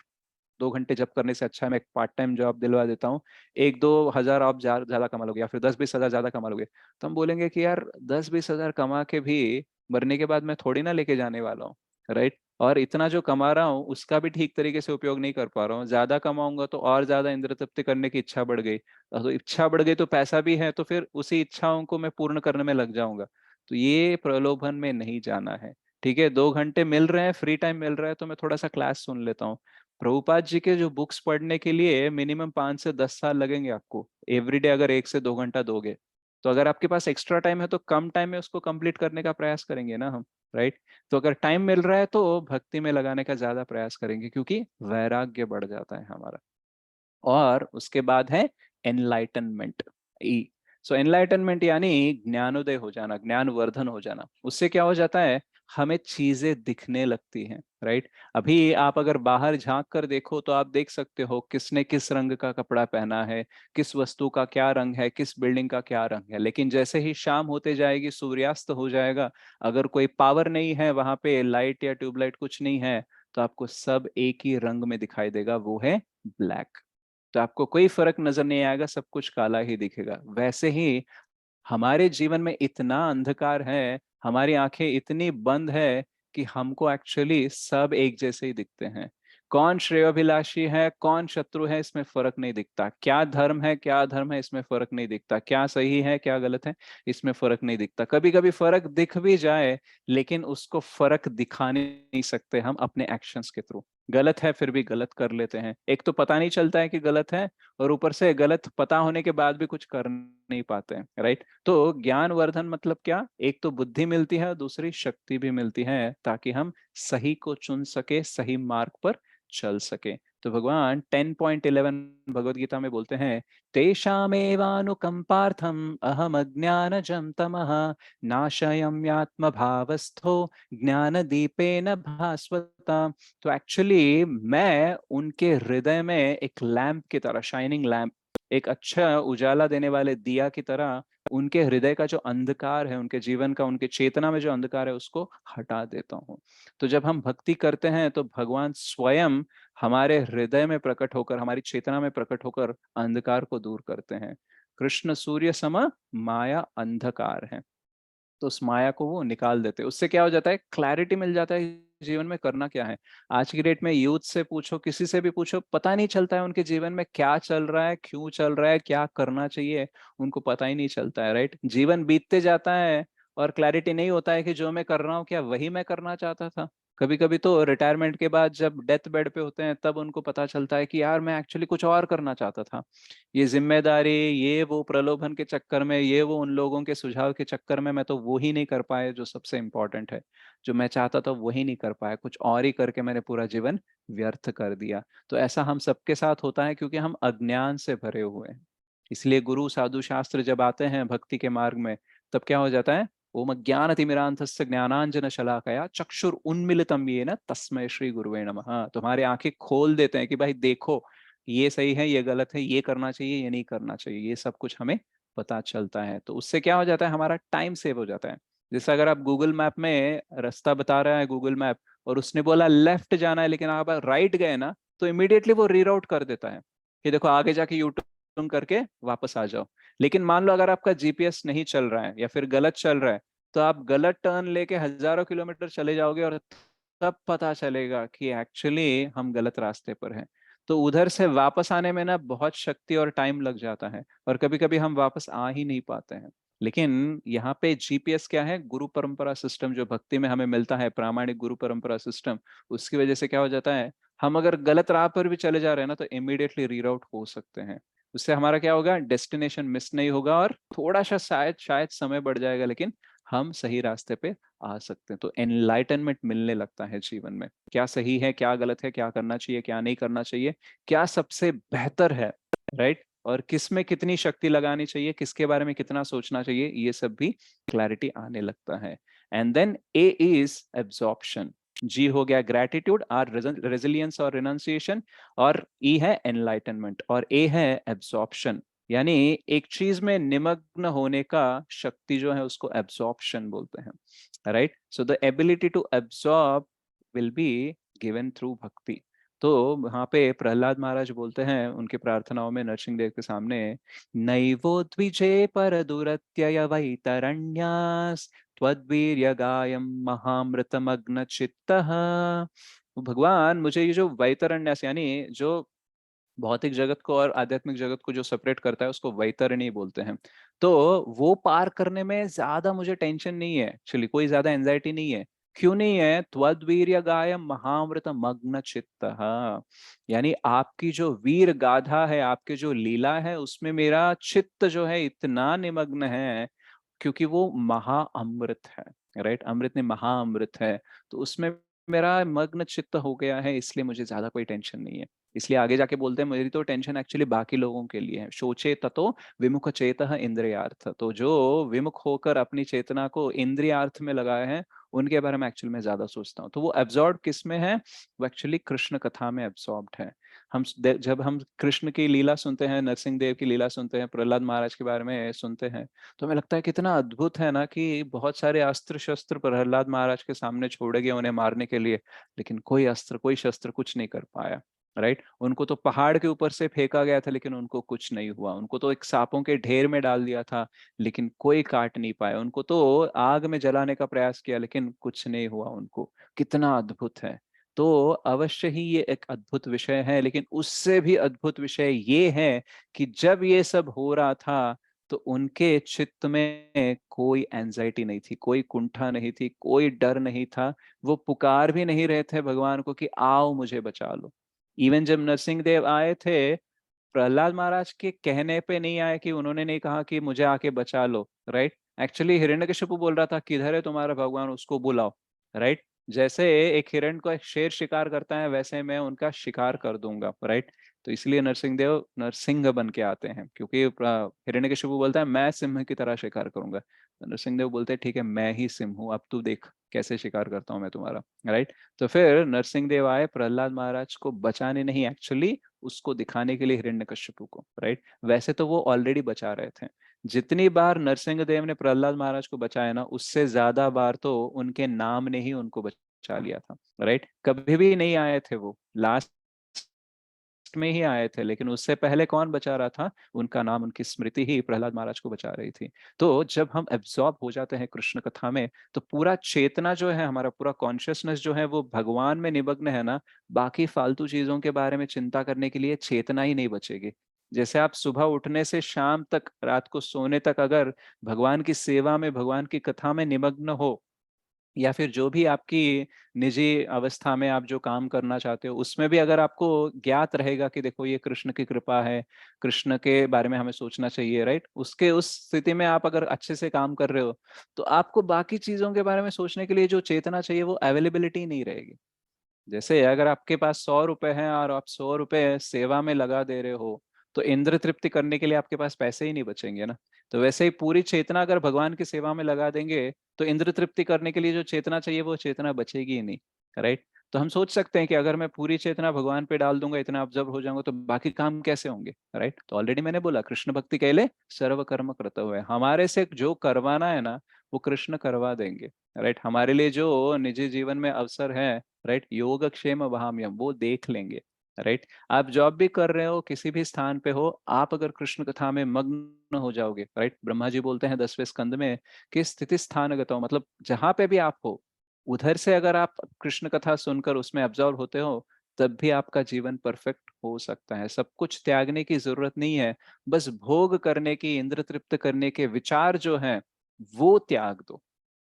2 घंटे जब करने से अच्छा है मैं एक पार्ट टाइम जॉब दिलवा देता हूँ, 1-2 हजार आप ज्यादा कमा लोगे, या फिर 10-20 हजार ज्यादा कमा लोगे। तो हम बोलेंगे कि यार 10-20 हजार कमा के भी मरने के बाद मैं थोड़ी ना लेके जाने वाला हूँ, राइट। और इतना जो कमा रहा हूँ उसका भी ठीक तरीके से उपयोग नहीं कर पा रहा हूँ। ज्यादा कमाऊंगा तो और ज्यादा इंद्र तृप्ति करने की इच्छा बढ़ गई, तो इच्छा बढ़ गई तो पैसा भी है, तो फिर उसी इच्छाओं को मैं पूर्ण करने में लग जाऊंगा। तो ये प्रलोभन में नहीं जाना है। ठीक है, 2 घंटे मिल रहे हैं, फ्री टाइम मिल रहा है, तो मैं थोड़ा सा क्लास सुन लेता हूँ। प्रभुपाद जी के जो बुक्स पढ़ने के लिए मिनिमम 5 से 10 साल लगेंगे आपको, एवरीडे अगर 1 से 2 घंटा दोगे। तो अगर आपके पास एक्स्ट्रा टाइम है तो कम टाइम में उसको कंप्लीट करने का प्रयास करेंगे ना हम, राइट। तो अगर टाइम मिल रहा है तो भक्ति में लगाने का ज्यादा प्रयास करेंगे, क्योंकि वैराग्य बढ़ जाता है हमारा। और उसके बाद है एनलाइटनमेंट, ई। सो एनलाइटनमेंट यानी ज्ञानोदय हो जाना, ज्ञान वर्धन हो जाना। उससे क्या हो जाता है, हमें चीजें दिखने लगती हैं, राइट। अभी आप अगर बाहर झांक कर देखो तो आप देख सकते हो किसने किस रंग का कपड़ा पहना है, किस वस्तु का क्या रंग है, किस बिल्डिंग का क्या रंग है। लेकिन जैसे ही शाम होते जाएगी, सूर्यास्त हो जाएगा, अगर कोई पावर नहीं है वहां पे, लाइट या ट्यूबलाइट कुछ नहीं है, तो आपको सब एक ही रंग में दिखाई देगा, वो है ब्लैक। तो आपको कोई फर्क नजर नहीं आएगा, सब कुछ काला ही दिखेगा। वैसे ही हमारे जीवन में इतना अंधकार है, हमारी आंखें इतनी बंद है कि हमको एक्चुअली सब एक जैसे ही दिखते हैं। कौन श्रेयोभिलाषी है, कौन शत्रु है, इसमें फर्क नहीं दिखता। क्या धर्म है, क्या अधर्म है, इसमें फर्क नहीं दिखता। क्या सही है, क्या गलत है, इसमें फर्क नहीं दिखता। कभी कभी फर्क दिख भी जाए, लेकिन उसको फर्क दिखा नहीं सकते हम अपने एक्शंस के थ्रू। गलत है फिर भी गलत कर लेते हैं। एक तो पता नहीं चलता है कि गलत है, और ऊपर से गलत पता होने के बाद भी कुछ कर नहीं पाते हैं, राइट। तो ज्ञान वर्धन मतलब क्या? एक तो बुद्धि मिलती है, दूसरी शक्ति भी मिलती है, ताकि हम सही को चुन सके, सही मार्ग पर चल सके। तो भगवान 10.11 भगवत गीता में बोलते हैं, तेषामेवानुकंपार्थम अहम अज्ञानजं तमः नाशयाम्यात्म भावस्थो ज्ञान दीपेन भास्वता। तो एक्चुअली मैं उनके हृदय में एक लैंप की तरह, शाइनिंग लैंप, एक अच्छा उजाला देने वाले दिया की तरह, उनके हृदय का जो अंधकार है, उनके जीवन का, उनके चेतना में जो अंधकार है, उसको हटा देता हूँ। तो जब हम भक्ति करते हैं तो भगवान स्वयं हमारे हृदय में प्रकट होकर, हमारी चेतना में प्रकट होकर अंधकार को दूर करते हैं। कृष्ण सूर्य सम, माया अंधकार है। तो उस माया को वो निकाल देते हैं। उससे क्या हो जाता है? क्लैरिटी मिल जाता है जीवन में करना क्या है। आज की डेट में यूथ से पूछो, किसी से भी पूछो, पता नहीं चलता है उनके जीवन में क्या चल रहा है, क्यों चल रहा है, क्या करना चाहिए, उनको पता ही नहीं चलता है, राइट। जीवन बीतते जाता है और क्लैरिटी नहीं होता है कि जो मैं कर रहा हूँ क्या वही मैं करना चाहता था। कभी कभी तो रिटायरमेंट के बाद जब डेथ बेड पे होते हैं, तब उनको पता चलता है कि यार मैं एक्चुअली कुछ और करना चाहता था। ये जिम्मेदारी, ये वो प्रलोभन के चक्कर में, ये वो उन लोगों के सुझाव के चक्कर में मैं तो वो ही नहीं कर पाया जो सबसे इम्पोर्टेंट है। जो मैं चाहता था वही नहीं कर पाया, कुछ और ही करके मैंने पूरा जीवन व्यर्थ कर दिया। तो ऐसा हम सबके साथ होता है, क्योंकि हम अज्ञान से भरे हुए हैं। इसलिए गुरु साधु शास्त्र जब आते हैं भक्ति के मार्ग में, तब क्या हो जाता है? ओम अज्ञानतिमिरान्धस्य ज्ञानांजन शलाकया चक्षुर उन्मिलितम येन तस्मै श्री गुरुवे नमः। तुम्हारी आंखें खोल देते हैं कि भाई देखो, ये सही है, ये गलत है, ये करना चाहिए, ये नहीं करना चाहिए, ये सब कुछ हमें पता चलता है। तो उससे क्या हो जाता है? हमारा टाइम सेव हो जाता है। जैसे अगर आप गूगल मैप में रास्ता बता रहा है गूगल मैप, और उसने बोला लेफ्ट जाना है, लेकिन आप राइट गए ना, तो इमीडिएटली वो रीराउट कर देता है कि देखो आगे जाके यू टर्न करके वापस आ जाओ। लेकिन मान लो अगर आपका जीपीएस नहीं चल रहा है या फिर गलत चल रहा है, तो आप गलत टर्न लेके हजारों किलोमीटर चले जाओगे, और तब पता चलेगा कि एक्चुअली हम गलत रास्ते पर हैं। तो उधर से वापस आने में ना बहुत शक्ति और टाइम लग जाता है, और कभी कभी हम वापस आ ही नहीं पाते हैं। लेकिन यहाँ पे जीपीएस क्या है? गुरु परंपरा सिस्टम जो भक्ति में हमें मिलता है, प्रामाणिक गुरु परंपरा सिस्टम। उसकी वजह से क्या हो जाता है? हम अगर गलत राह पर भी चले जा रहे हैं ना, तो इमीडिएटली रीराउट हो सकते हैं। उससे हमारा क्या होगा? डेस्टिनेशन मिस नहीं होगा, और थोड़ा सा शायद शायद समय बढ़ जाएगा, लेकिन हम सही रास्ते पे आ सकते हैं। तो एनलाइटनमेंट मिलने लगता है जीवन में, क्या सही है, क्या गलत है, क्या करना चाहिए, क्या नहीं करना चाहिए, क्या सबसे बेहतर है, राइट। और किस में कितनी शक्ति लगानी चाहिए, किसके बारे में कितना सोचना चाहिए, ये सब भी क्लैरिटी आने लगता है। And then A is absorption. G हो गया ग्रेटिट्यूड, आर रेजिलियंस और रिनाउंसिएशन, और ई है एनलाइटनमेंट, और ए है एब्जॉर्प्शन। यानी एक चीज में निमग्न होने का शक्ति जो है उसको एब्जॉर्प्शन बोलते हैं, right. So the ability to absorb will be given through bhakti. तो वहां पे प्रहलाद महाराज बोलते हैं उनकी प्रार्थनाओं में नरसिंह देव के सामने, नैवो द्विजे पर दुरत्यय वैतरण्यास त्वद्वीर्य गायम महामृतमग्न चित्तः। भगवान मुझे ये जो वैतरण्यास, यानी जो भौतिक जगत को और आध्यात्मिक जगत को जो सेपरेट करता है, उसको वैतरणी बोलते हैं। तो वो पार करने में ज्यादा मुझे टेंशन नहीं है, एक्चुअली कोई ज्यादा एंजाइटी नहीं है। क्यों नहीं है? त्वद्वीर्य गायम महामृत मग्न चित्त। यानी आपकी जो वीर गाथा है, आपके जो लीला है, उसमें मेरा चित्त जो है इतना निमग्न है, क्योंकि वो महाअमृत है, राइट। अमृत ने महाअमृत है, तो उसमें मेरा मग्न चित्त हो गया है, इसलिए मुझे ज्यादा कोई टेंशन नहीं है। इसलिए आगे जाके बोलते हैं मेरी तो टेंशन एक्चुअली बाकी लोगों के लिए है। शोचे ततो विमुख चेतः इंद्रियार्थ। तो जो विमुख होकर अपनी चेतना को इंद्रियार्थ में लगाए हैं, उनके बारे में एक्चुअली मैं ज्यादा सोचता हूँ। तो वो एब्जॉर्ब किस में है? वो एक्चुअली कृष्ण कथा में एब्जॉर्ब्ड है। जब हम कृष्ण की लीला सुनते हैं, नरसिंह देव की लीला सुनते हैं, प्रहलाद महाराज के बारे में सुनते हैं, तो हमें लगता है कितना अद्भुत है ना, कि बहुत सारे अस्त्र शस्त्र प्रहलाद महाराज के सामने छोड़े गए उन्हें मारने के लिए, लेकिन कोई अस्त्र कोई शस्त्र कुछ नहीं कर पाया। राइट? उनको तो पहाड़ के ऊपर से फेंका गया था लेकिन उनको कुछ नहीं हुआ। उनको तो एक सांपों के ढेर में डाल दिया था लेकिन कोई काट नहीं पाया। उनको तो आग में जलाने का प्रयास किया लेकिन कुछ नहीं हुआ उनको। कितना अद्भुत है। तो अवश्य ही ये एक अद्भुत विषय है, लेकिन उससे भी अद्भुत विषय ये है कि जब ये सब हो रहा था तो उनके चित्त में कोई एंजाइटी नहीं थी, कोई कुंठा नहीं थी, कोई डर नहीं था। वो पुकार भी नहीं रहे थे भगवान को कि आओ मुझे बचा लो। इवन जब नरसिंह देव आए थे, प्रहलाद महाराज के कहने पे नहीं आए, कि उन्होंने नहीं कहा कि मुझे आके बचा लो। राइट? एक्चुअली हिरण्यकशिपु बोल रहा था किधर है तुम्हारा भगवान, उसको बुलाओ। राइट? जैसे एक हिरण को एक शेर शिकार करता है वैसे मैं उनका शिकार कर दूंगा। राइट? तो इसलिए नरसिंह देव नरसिंह बन के आते हैं, क्योंकि हिरण्यकशिपु बोलता है मैं सिंह की तरह शिकार करूंगा, तो नरसिंह देव बोलते हैं ठीक है मैं ही सिंह हूं, अब तू देख कैसे शिकार करता हूं मैं तुम्हारा। राइट? तो फिर नरसिंह देव आए प्रहलाद महाराज को बचाने, नहीं एक्चुअली उसको दिखाने के लिए हिरण्यकश्यपु को। राइट? वैसे तो वो ऑलरेडी बचा रहे थे। जितनी बार नरसिंह देव ने प्रहलाद महाराज को बचाया ना, उससे ज्यादा बार तो उनके नाम ने ही उनको बचा लिया था। राइट? कभी भी नहीं आए थे वो, लास्ट में ही आए थे, लेकिन उससे पहले कौन बचा रहा था? उनका नाम, उनकी स्मृति ही प्रहलाद महाराज को बचा रही थी। तो जब हम एब्जॉर्ब हो जाते हैं कृष्ण कथा में, तो पूरा चेतना जो है, हमारा पूरा कॉन्शियसनेस जो है वो भगवान में निमग्न है ना, बाकी फालतू चीजों के बारे में चिंता करने के लिए चेतना ही नहीं बचेगी। जैसे आप सुबह उठने से शाम तक, रात को सोने तक अगर भगवान की सेवा में, भगवान की कथा में निमग्न हो, या फिर जो भी आपकी निजी अवस्था में आप जो काम करना चाहते हो उसमें भी अगर आपको ज्ञात रहेगा कि देखो ये कृष्ण की कृपा है, कृष्ण के बारे में हमें सोचना चाहिए। राइट? उसके उस स्थिति में आप अगर अच्छे से काम कर रहे हो, तो आपको बाकी चीजों के बारे में सोचने के लिए जो चेतना चाहिए वो अवेलेबिलिटी नहीं रहेगी। जैसे अगर आपके पास 100 रुपए हैं और आप 100 रुपए सेवा में लगा दे रहे हो, तो इंद्र तृप्ति करने के लिए आपके पास पैसे ही नहीं बचेंगे ना। तो वैसे ही पूरी चेतना अगर भगवान की सेवा में लगा देंगे, तो इंद्र तृप्ति करने के लिए जो चेतना चाहिए वो चेतना बचेगी ही नहीं। राइट? तो हम सोच सकते हैं कि अगर मैं पूरी चेतना भगवान पे डाल दूंगा, इतना ऑब्जर्व हो जाऊंगा, तो बाकी काम कैसे होंगे? राइट? तो ऑलरेडी मैंने बोला कृष्ण भक्ति कहले सर्व कर्म करते हुए, हमारे से जो करवाना है ना वो कृष्ण करवा देंगे। राइट? हमारे लिए जो निजी जीवन में अवसर है, राइट, योगक्षेम वहाम्यम, वो देख लेंगे। राइट? आप जॉब भी कर रहे हो, किसी भी स्थान पे हो, आप अगर कृष्ण कथा में मग्न हो जाओगे, राइट, ब्रह्मा जी बोलते हैं 10वें स्कंद में कि स्थिति स्थान गतो, मतलब जहां पे भी आप हो उधर से अगर आप कृष्ण कथा सुनकर उसमें अब्जॉर्व होते हो, तब भी आपका जीवन परफेक्ट हो सकता है। सब कुछ त्यागने की जरूरत नहीं है, बस भोग करने की, इंद्र तृप्त करने के विचार जो है वो त्याग दो,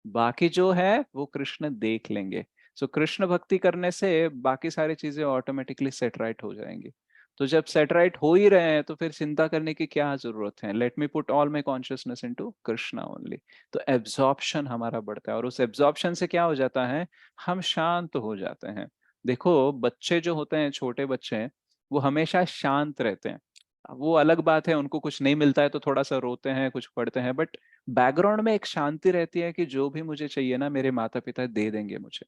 बाकी जो है वो कृष्ण देख लेंगे। सो कृष्ण भक्ति करने से बाकी सारी चीजें ऑटोमेटिकली सेट राइट हो जाएंगी। तो जब सेट राइट हो ही रहे हैं तो फिर चिंता करने की क्या जरूरत है? Let me put all my consciousness into Krishna only. तो एब्जॉर्प्शन हमारा बढ़ता है, और उस एब्जॉर्प्शन से क्या हो जाता है? हम शांत हो जाते हैं। देखो बच्चे जो होते हैं, छोटे बच्चे, वो हमेशा शांत रहते हैं। अब वो अलग बात है, उनको कुछ नहीं मिलता है तो थोड़ा सा रोते हैं, कुछ पढ़ते हैं, बट बैकग्राउंड में एक शांति रहती है कि जो भी मुझे चाहिए ना मेरे माता पिता दे देंगे मुझे।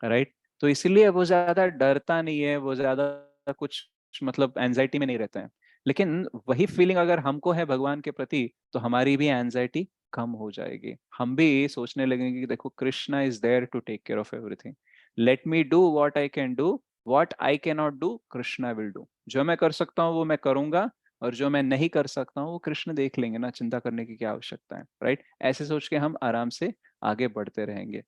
राइट? तो इसलिए वो ज्यादा डरता नहीं है, वो ज्यादा कुछ मतलब एंजाइटी में नहीं रहता है। लेकिन वही फीलिंग अगर हमको है भगवान के प्रति, तो हमारी भी एंजाइटी कम हो जाएगी। हम भी सोचने लगेंगे कि देखो Krishna is there to take care of everything, let me do what I can do, what I can not do Krishna will do. जो मैं कर सकता हूँ वो मैं करूंगा, और जो मैं नहीं कर सकता हूँ वो कृष्ण देख लेंगे ना, चिंता करने की क्या आवश्यकता है। राइट? ऐसे सोच के हम आराम से आगे बढ़ते रहेंगे।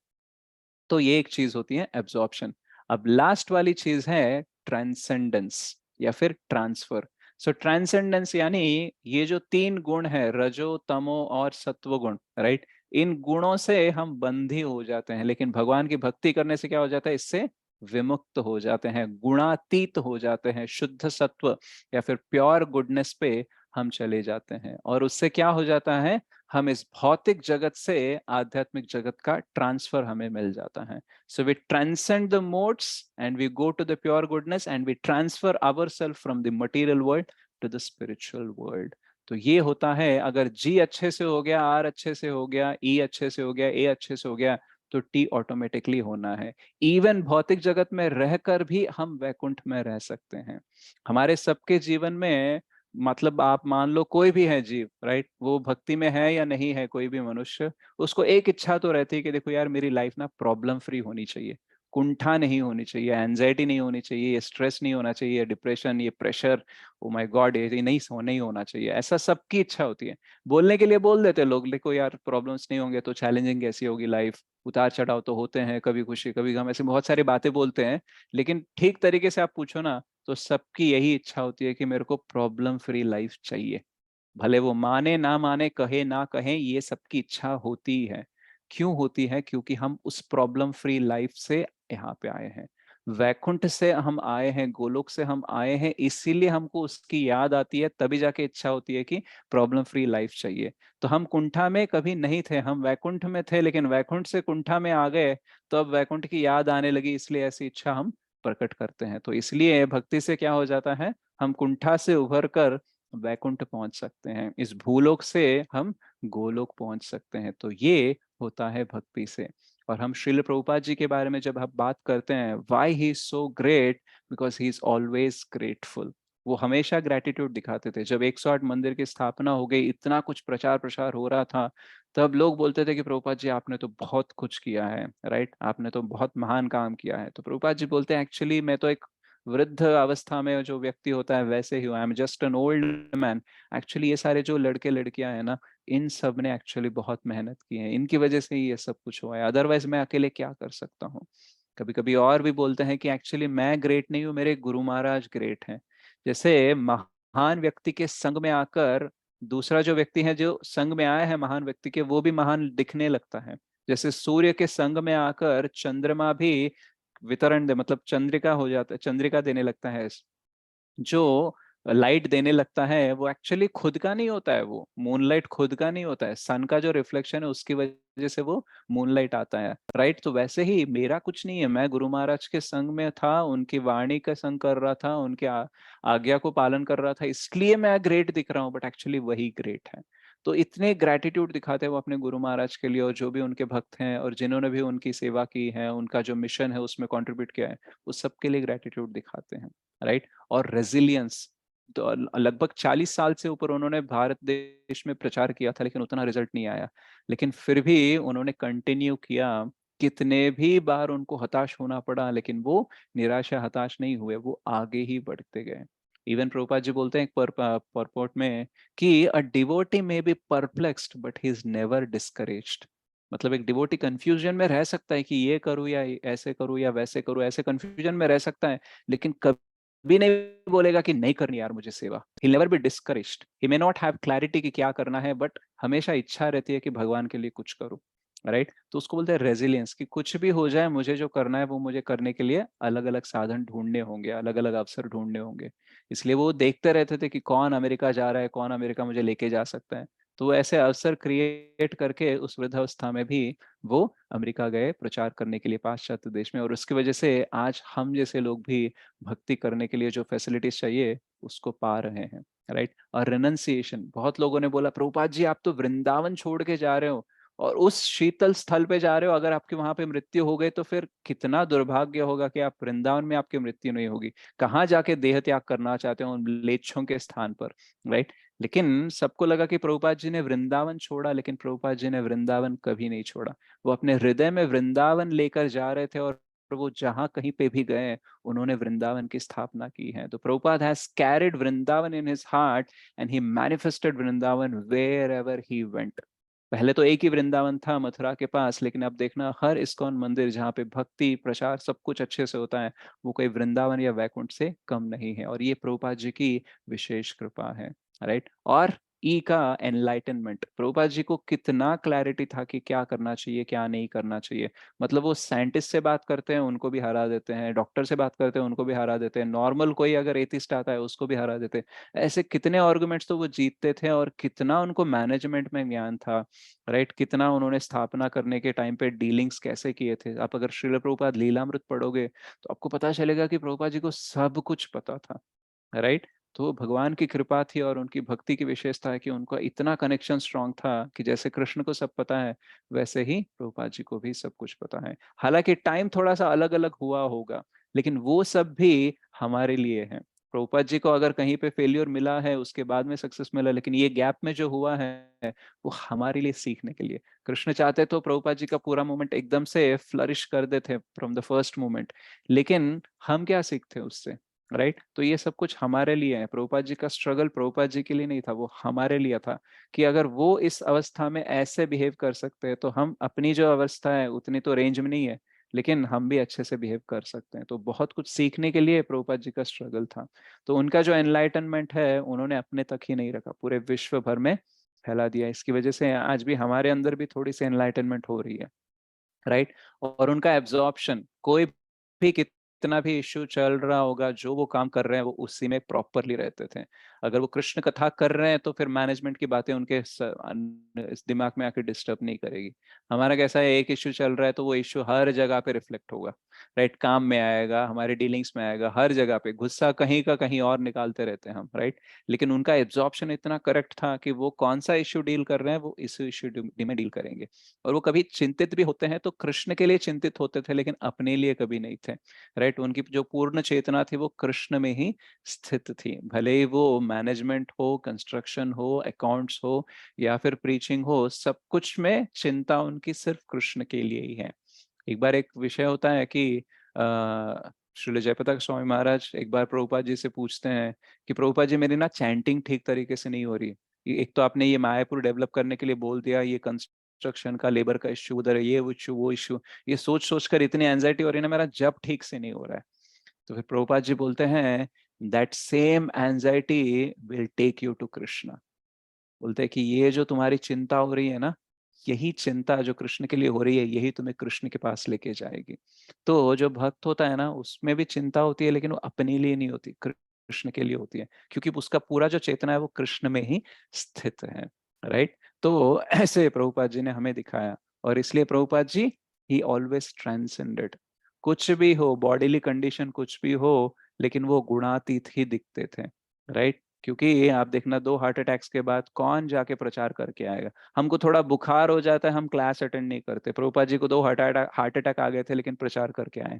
तो ये एक चीज होती है एब्जॉर्प्शन। अब लास्ट वाली चीज है ट्रांसेंडेंस या फिर ट्रांसफर। सो ट्रांसेंडेंस यानी ये जो तीन गुण है, रजो तमो और सत्व गुण, राइट, इन गुणों से हम बंधी हो जाते हैं, लेकिन भगवान की भक्ति करने से क्या हो जाता है? इससे विमुक्त हो जाते हैं, गुणातीत हो जाते हैं, शुद्ध सत्व या फिर प्योर गुडनेस पे हम चले जाते हैं। और उससे क्या हो जाता है? हम इस भौतिक जगत से आध्यात्मिक जगत का ट्रांसफर हमें मिल जाता है। So we transcend the modes and we go to the pure goodness and we transfer ourself from the material world to the spiritual world. तो ये होता है, अगर जी अच्छे से हो गया, आर अच्छे से हो गया, ई अच्छे से हो गया, ए अच्छे से हो गया, तो टी ऑटोमेटिकली होना है। इवन भौतिक जगत में रहकर भी हम वैकुंठ में रह सकते हैं। हमारे सबके जीवन में, मतलब आप मान लो कोई भी है जीव, राइट, वो भक्ति में है या नहीं है, कोई भी मनुष्य, उसको एक इच्छा तो रहती है कि देखो यार मेरी लाइफ ना प्रॉब्लम फ्री होनी चाहिए। कुंठा नहीं होनी चाहिए, एंजाइटी नहीं होनी चाहिए, ये स्ट्रेस नहीं होना चाहिए, डिप्रेशन, ये प्रेशर, ओ माय गॉड, ये नहीं होना चाहिए। ऐसा सबकी इच्छा होती है। बोलने के लिए बोल देते हैं लोग, देखो यार प्रॉब्लम्स नहीं होंगे तो चैलेंजिंग कैसी होगी लाइफ, उतार चढ़ाव तो होते हैं, कभी खुशी कभी गम, ऐसे बहुत सारी बातें बोलते हैं। लेकिन ठीक तरीके से आप पूछो ना, तो सबकी यही इच्छा होती है कि मेरे को प्रॉब्लम फ्री लाइफ चाहिए। भले वो माने ना माने, कहे ना कहे, ये सबकी इच्छा होती है। क्यों होती है? क्योंकि हम उस प्रॉब्लम फ्री लाइफ से यहाँ पे आए हैं। वैकुंठ से हम आए हैं, गोलोक से हम आए हैं, इसीलिए हमको उसकी याद आती है, तभी जाके इच्छा होती है कि प्रॉब्लम फ्री लाइफ चाहिए। तो हम कुंठा में कभी नहीं थे, हम वैकुंठ में थे, लेकिन वैकुंठ से कुंठा में आ गए, तो अब वैकुंठ की याद आने लगी, इसलिए ऐसी इच्छा हम प्रकट करते हैं। तो इसलिए भक्ति से क्या हो जाता है, हम कुंठा से उभर कर वैकुंठ पहुंच सकते हैं, इस भूलोक से हम गोलोक पहुंच सकते हैं। तो ये होता है भक्ति से। और हम श्रील प्रभुपाद जी के बारे में जब हम बात करते हैं, why he is so great, because he is always grateful. वो हमेशा ग्रेटिट्यूड दिखाते थे। जब 108 मंदिर की स्थापना हो गई, इतना कुछ प्रचार प्रसार हो रहा था, तब लोग बोलते थे कि प्रभुपाद जी आपने तो बहुत कुछ किया है, राइट, आपने तो बहुत महान काम किया है। तो प्रभुपाद जी बोलते हैं, एक्चुअली मैं तो एक वृद्ध अवस्था में जो व्यक्ति होता है वैसे ही हूँ, I am just an old man. Actually ये सारे जो लड़के लड़कियां हैं ना, इन सब ने एक्चुअली बहुत मेहनत की है, इनकी वजह से ही ये सब कुछ हुआ है, अदरवाइज मैं अकेले क्या कर सकता हूँ। कभी कभी और भी बोलते हैं कि एक्चुअली मैं ग्रेट नहीं हूँ, मेरे गुरु महाराज ग्रेट हैं। जैसे महान व्यक्ति के संग में आकर दूसरा जो व्यक्ति है, जो संग में आया है महान व्यक्ति के, वो भी महान दिखने लगता है। जैसे सूर्य के संग में आकर चंद्रमा भी वितरण दे, मतलब चंद्रिका हो जाता है, चंद्रिका देने लगता है। जो लाइट देने लगता है वो एक्चुअली खुद का नहीं होता है, वो मूनलाइट खुद का नहीं होता है, सन का जो रिफ्लेक्शन है उसकी वजह से वो मूनलाइट आता है, राइट। तो वैसे ही मेरा कुछ नहीं है, मैं गुरु महाराज के संग में था, उनकी वाणी का संग कर रहा था, उनके आज्ञा को पालन कर रहा था, इसलिए मैं ग्रेट दिख रहा हूँ, बट एक्चुअली वही ग्रेट है। तो इतने ग्रेटिट्यूड दिखाते हैं वो अपने गुरु महाराज के लिए, और जो भी उनके भक्त हैं और जिन्होंने भी उनकी सेवा की है, उनका जो मिशन है उसमें कंट्रीब्यूट किया है, उस सबके लिए ग्रेटिट्यूड दिखाते हैं, राइट। और रेजिलियंस, तो लगभग 40 साल से ऊपर उन्होंने भारत देश में प्रचार किया था, लेकिन उतना रिजल्ट नहीं आया। लेकिन फिर भी उन्होंने कंटिन्यू किया, कितने भी बार उनको हताश होना पड़ा, लेकिन वो निराशा हताश नहीं हुए, वो आगे ही बढ़ते गए। इवन प्रभुपाद जी बोलते हैं एक परपोर्ट में कि a devotee may be perplexed but he is never discouraged. मतलब एक डिवोटी कंफ्यूजन में रह सकता है कि ये करूँ या ऐसे करूँ या वैसे करूँ, ऐसे कंफ्यूजन में रह सकता है, लेकिन कभी नहीं बोलेगा कि नहीं करनी यार मुझे सेवा। He'll never be discouraged. He may not have clarity कि क्या करना है, बट हमेशा इच्छा रहती है कि भगवान के लिए कुछ करूं, राइट। तो उसको बोलते हैं रेजिलियंस, कि कुछ भी हो जाए, मुझे जो करना है वो मुझे करने के लिए अलग अलग साधन ढूंढने होंगे, अलग अलग अवसर ढूंढने होंगे। इसलिए वो देखते रहते थे कि कौन अमेरिका जा रहा है, कौन अमेरिका मुझे लेके जा सकता है। तो वो ऐसे अवसर क्रिएट करके उस वृद्धावस्था में भी वो अमेरिका गए प्रचार करने के लिए पाश्चात्य देश में, और उसकी वजह से आज हम जैसे लोग भी भक्ति करने के लिए जो फैसिलिटीज चाहिए उसको पा रहे हैं, राइट। और रेनंसिएशन, बहुत लोगों ने बोला प्रभुपाद जी आप तो वृंदावन छोड़ के जा रहे हो और उस शीतल स्थल पे जा रहे हो, अगर आपकी वहां पे मृत्यु हो गई तो फिर कितना दुर्भाग्य होगा कि आप वृंदावन में आपकी मृत्यु नहीं होगी, कहाँ जाके देह त्याग करना चाहते हो उन लेच्छों के स्थान पर, राइट। लेकिन सबको लगा कि प्रभुपाद जी ने वृंदावन छोड़ा, लेकिन प्रभुपाद जी ने वृंदावन कभी नहीं छोड़ा। वो अपने हृदय में वृंदावन लेकर जा रहे थे, और वो जहां कहीं पे भी गए उन्होंने वृंदावन की स्थापना की है। तो Prabhupada has carried Vrindavan in his heart and he manifested Vrindavan wherever he went. पहले तो एक ही वृंदावन था मथुरा के पास, लेकिन अब देखना हर इस्कॉन मंदिर जहाँ पे भक्ति प्रचार सब कुछ अच्छे से होता है, वो कोई वृंदावन या वैकुंठ से कम नहीं है। और ये प्रभुपाद जी की विशेष कृपा है, राइट। और ई का एनलाइटनमेंट, प्रभुपाद जी को कितना क्लैरिटी था कि क्या करना चाहिए क्या नहीं करना चाहिए। मतलब वो साइंटिस्ट से बात करते हैं उनको भी हरा देते हैं, डॉक्टर से बात करते हैं उनको भी हरा देते हैं, नॉर्मल कोई अगर एथिस्ट आता है उसको भी हरा देते हैं। ऐसे कितने आर्गुमेंट्स तो वो जीतते थे, और कितना उनको मैनेजमेंट में ज्ञान था, राइट। कितना उन्होंने स्थापना करने के टाइम पे डीलिंग्स कैसे किए थे। आप अगर श्रील प्रभुपाद लीलामृत पढ़ोगे तो आपको पता चलेगा कि प्रभुपाद जी को सब कुछ पता था, राइट। तो भगवान की कृपा थी, और उनकी भक्ति की विशेषता है कि उनका इतना कनेक्शन स्ट्रांग था कि जैसे कृष्ण को सब पता है, वैसे ही प्रभुपाद जी को भी सब कुछ पता है। हालांकि टाइम थोड़ा सा अलग अलग हुआ होगा, लेकिन वो सब भी हमारे लिए है। प्रभुपाद जी को अगर कहीं पे फेल्योर मिला है, उसके बाद में सक्सेस मिला, लेकिन ये गैप में जो हुआ है वो हमारे लिए सीखने के लिए। कृष्ण चाहते तो प्रभुपाद जी का पूरा मूवमेंट एकदम से फ्लरिश कर देते फ्रॉम द फर्स्ट मोमेंट, लेकिन हम क्या सीखते उससे, राइट? तो ये सब कुछ हमारे लिए है। प्रभुपाद जी का स्ट्रगल प्रभुपाद जी के लिए नहीं था, वो हमारे लिए था, कि अगर वो इस अवस्था में ऐसे बिहेव कर सकते हैं तो हम अपनी जो अवस्था है उतनी तो रेंज में नहीं है, लेकिन हम भी अच्छे से बिहेव कर सकते हैं। तो बहुत कुछ सीखने के लिए प्रभुपाद जी का स्ट्रगल था। तो उनका जो एनलाइटनमेंट है उन्होंने अपने तक ही नहीं रखा, पूरे विश्व भर में फैला दिया। इसकी वजह से आज भी हमारे अंदर भी थोड़ी सी एनलाइटनमेंट हो रही है, राइट? और उनका एब्जॉर्प्शन, कोई भी कितना भी इश्यू चल रहा होगा, जो वो काम कर रहे हैं वो उसी में प्रॉपरली रहते थे। अगर वो कृष्ण कथा कर रहे हैं तो फिर मैनेजमेंट की बातें उनके इस दिमाग में आके डिस्टर्ब नहीं करेगी। हमारा कैसा है, एक इश्यू चल रहा है तो वो इश्यू हर जगह पे रिफ्लेक्ट होगा, राइट? काम में आएगा, हमारे डीलिंग्स में आएगा, हर जगह पे गुस्सा कहीं का कहीं और निकालते रहते हैं हम, राइट? लेकिन उनका एब्जॉर्प्शन इतना करेक्ट था कि वो कौन सा इश्यू डील कर रहे हैं वो इस इश्यू में डील करेंगे। और वो कभी चिंतित भी होते हैं तो कृष्ण के लिए चिंतित होते थे, लेकिन अपने लिए कभी नहीं थे, राइट? उनकी जो पूर्ण चेतना थी वो कृष्ण में ही स्थित थी, भले ही वो मैनेजमेंट हो, कंस्ट्रक्शन हो, अकाउंट्स हो, या फिर प्रीचिंग हो, सब कुछ में चिंता उनकी सिर्फ कृष्ण के लिए ही है। एक बार एक विषय होता है कि श्रील जयप्रकाश स्वामी महाराज एक बार प्रभुपाद जी से पूछते हैं कि प्रभुपाद जी, मेरी ना चैंटिंग ठीक तरीके से नहीं हो रही। एक तो आपने ये मायापुर डेवलप करने के लिए बोल दिया, ये कंस्ट्रक्शन का, लेबर का इश्यू उधर है, ये वो इश्यू वो इश्यू, ये सोच सोच कर इतनी एंजाइटी हो रही है ना, मेरा जब ठीक से नहीं हो रहा है। तो फिर प्रभुपाद जी बोलते हैं, that same anxiety will take you to Krishna. बोलते हैं कि ये जो तुम्हारी चिंता हो रही है ना, यही चिंता जो कृष्ण के लिए हो रही है, यही तुम्हें कृष्ण के पास लेके जाएगी। तो जो भक्त होता है ना, उसमें भी चिंता होती है, लेकिन वो अपने लिए नहीं होती, कृष्ण के लिए होती है, क्योंकि उसका पूरा जो चेतना है वो कृष्ण में ही स्थित है, राइट? तो ऐसे प्रभुपाद जी ने हमें दिखाया, और इसलिए प्रभुपाद जी ही ऑलवेज ट्रांसेंडेड। कुछ भी हो, बॉडीली कंडीशन कुछ भी हो, लेकिन वो गुणातीत ही दिखते थे, राइट? क्योंकि आप देखना, 2 हार्ट अटैक्स के बाद कौन जाके प्रचार करके आएगा? हमको थोड़ा बुखार हो जाता है, हम क्लास अटेंड नहीं करते। प्रभुपाद जी को 2 हार्ट अटैक आ गए थे, लेकिन प्रचार करके आए,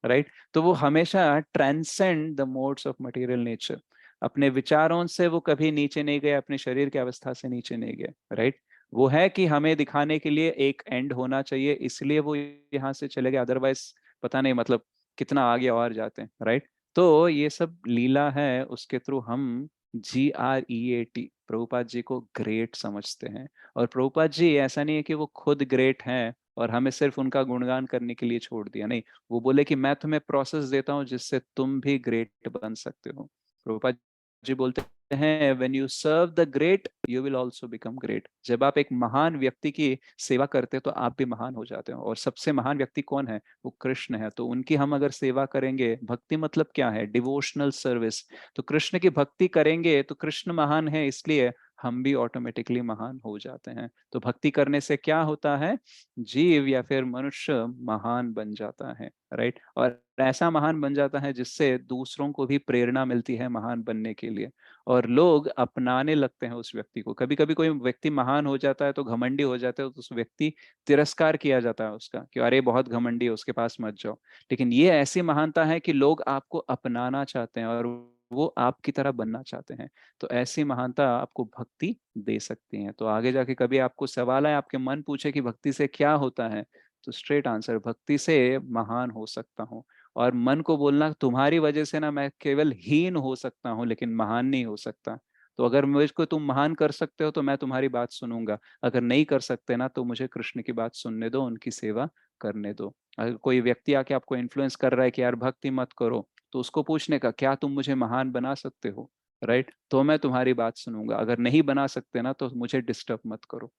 राइट? तो वो हमेशा transcend the modes of material nature. अपने विचारों से वो कभी नीचे नहीं गए, अपने शरीर की अवस्था से नीचे नहीं गए, राइट? वो है कि हमें दिखाने के लिए एक एंड होना चाहिए, इसलिए वो यहाँ से चले गए, अदरवाइज पता नहीं मतलब कितना आगे और जाते हैं, राइट? तो ये सब लीला है, उसके थ्रू हम GREAT, प्रभुपाद जी को ग्रेट समझते हैं। और प्रभुपाद जी ऐसा नहीं है कि वो खुद ग्रेट हैं और हमें सिर्फ उनका गुणगान करने के लिए छोड़ दिया, नहीं। वो बोले कि मैं तुम्हें प्रोसेस देता हूँ जिससे तुम भी ग्रेट बन सकते हो। प्रभुपाद जी बोलते हैं, when you serve the great you will also become great. जब आप एक महान व्यक्ति की सेवा करते हो तो आप भी महान हो जाते हो। और सबसे महान व्यक्ति कौन है? वो कृष्ण है। तो उनकी हम अगर सेवा करेंगे, भक्ति मतलब क्या है? Devotional service. तो कृष्ण की भक्ति करेंगे तो कृष्ण महान है, इसलिए हम भी ऑटोमेटिकली महान हो जाते हैं। तो भक्ति करने से क्या होता है? जीव या फिर मनुष्य महान बन जाता है, राइट? और ऐसा महान बन जाता है जिससे दूसरों को भी प्रेरणा मिलती है महान बनने के लिए, और लोग अपनाने लगते हैं उस व्यक्ति को। कभी कभी कोई व्यक्ति महान हो जाता है तो घमंडी हो जाता है, तो उस व्यक्ति तिरस्कार किया जाता है उसका, कि अरे बहुत घमंडी है, उसके पास मत जाओ। लेकिन ये ऐसी महानता है कि लोग आपको अपनाना चाहते हैं और वो आपकी तरह बनना चाहते हैं। तो ऐसी महानता आपको भक्ति दे सकती है। तो आगे जाके कभी आपको सवाल है, आपके मन पूछे कि भक्ति से क्या होता है, तो स्ट्रेट आंसर, भक्ति से महान हो सकता हूँ। और मन को बोलना, तुम्हारी वजह से ना मैं केवल हीन हो सकता हूँ लेकिन महान नहीं हो सकता। तो अगर मुझको तुम महान कर सकते हो तो मैं तुम्हारी बात सुनूंगा, अगर नहीं कर सकते ना तो मुझे कृष्ण की बात सुनने दो, उनकी सेवा करने दो। अगर कोई व्यक्ति आके आपको इन्फ्लुएंस कर रहा है कि यार भक्ति मत करो, तो उसको पूछने का, क्या तुम मुझे महान बना सकते हो, राइट? तो मैं तुम्हारी बात सुनूंगा। अगर नहीं बना सकते ना तो मुझे डिस्टर्ब मत करो,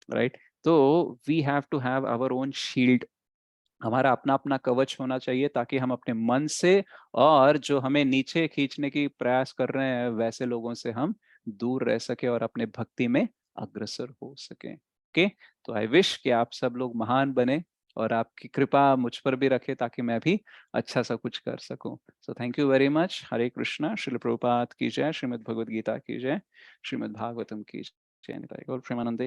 राइट? तो we have to have our own shield. हमारा अपना अपना कवच होना चाहिए, ताकि हम अपने मन से और जो हमें नीचे खींचने की प्रयास कर रहे हैं वैसे लोगों से हम दूर रह सके और अपने भक्ति में अग्रसर हो सके। ओके? तो आई विश कि आप सब लोग महान बने और आपकी कृपा मुझ पर भी रखे, ताकि मैं भी अच्छा सा कुछ कर सकूं। So thank you very much. Hare Krishna. Srila Prabhupada की जय। श्रीमद् भगवद गीता की जय। श्रीमद् भागवतम की जय। निताई गौर प्रेमानंदे।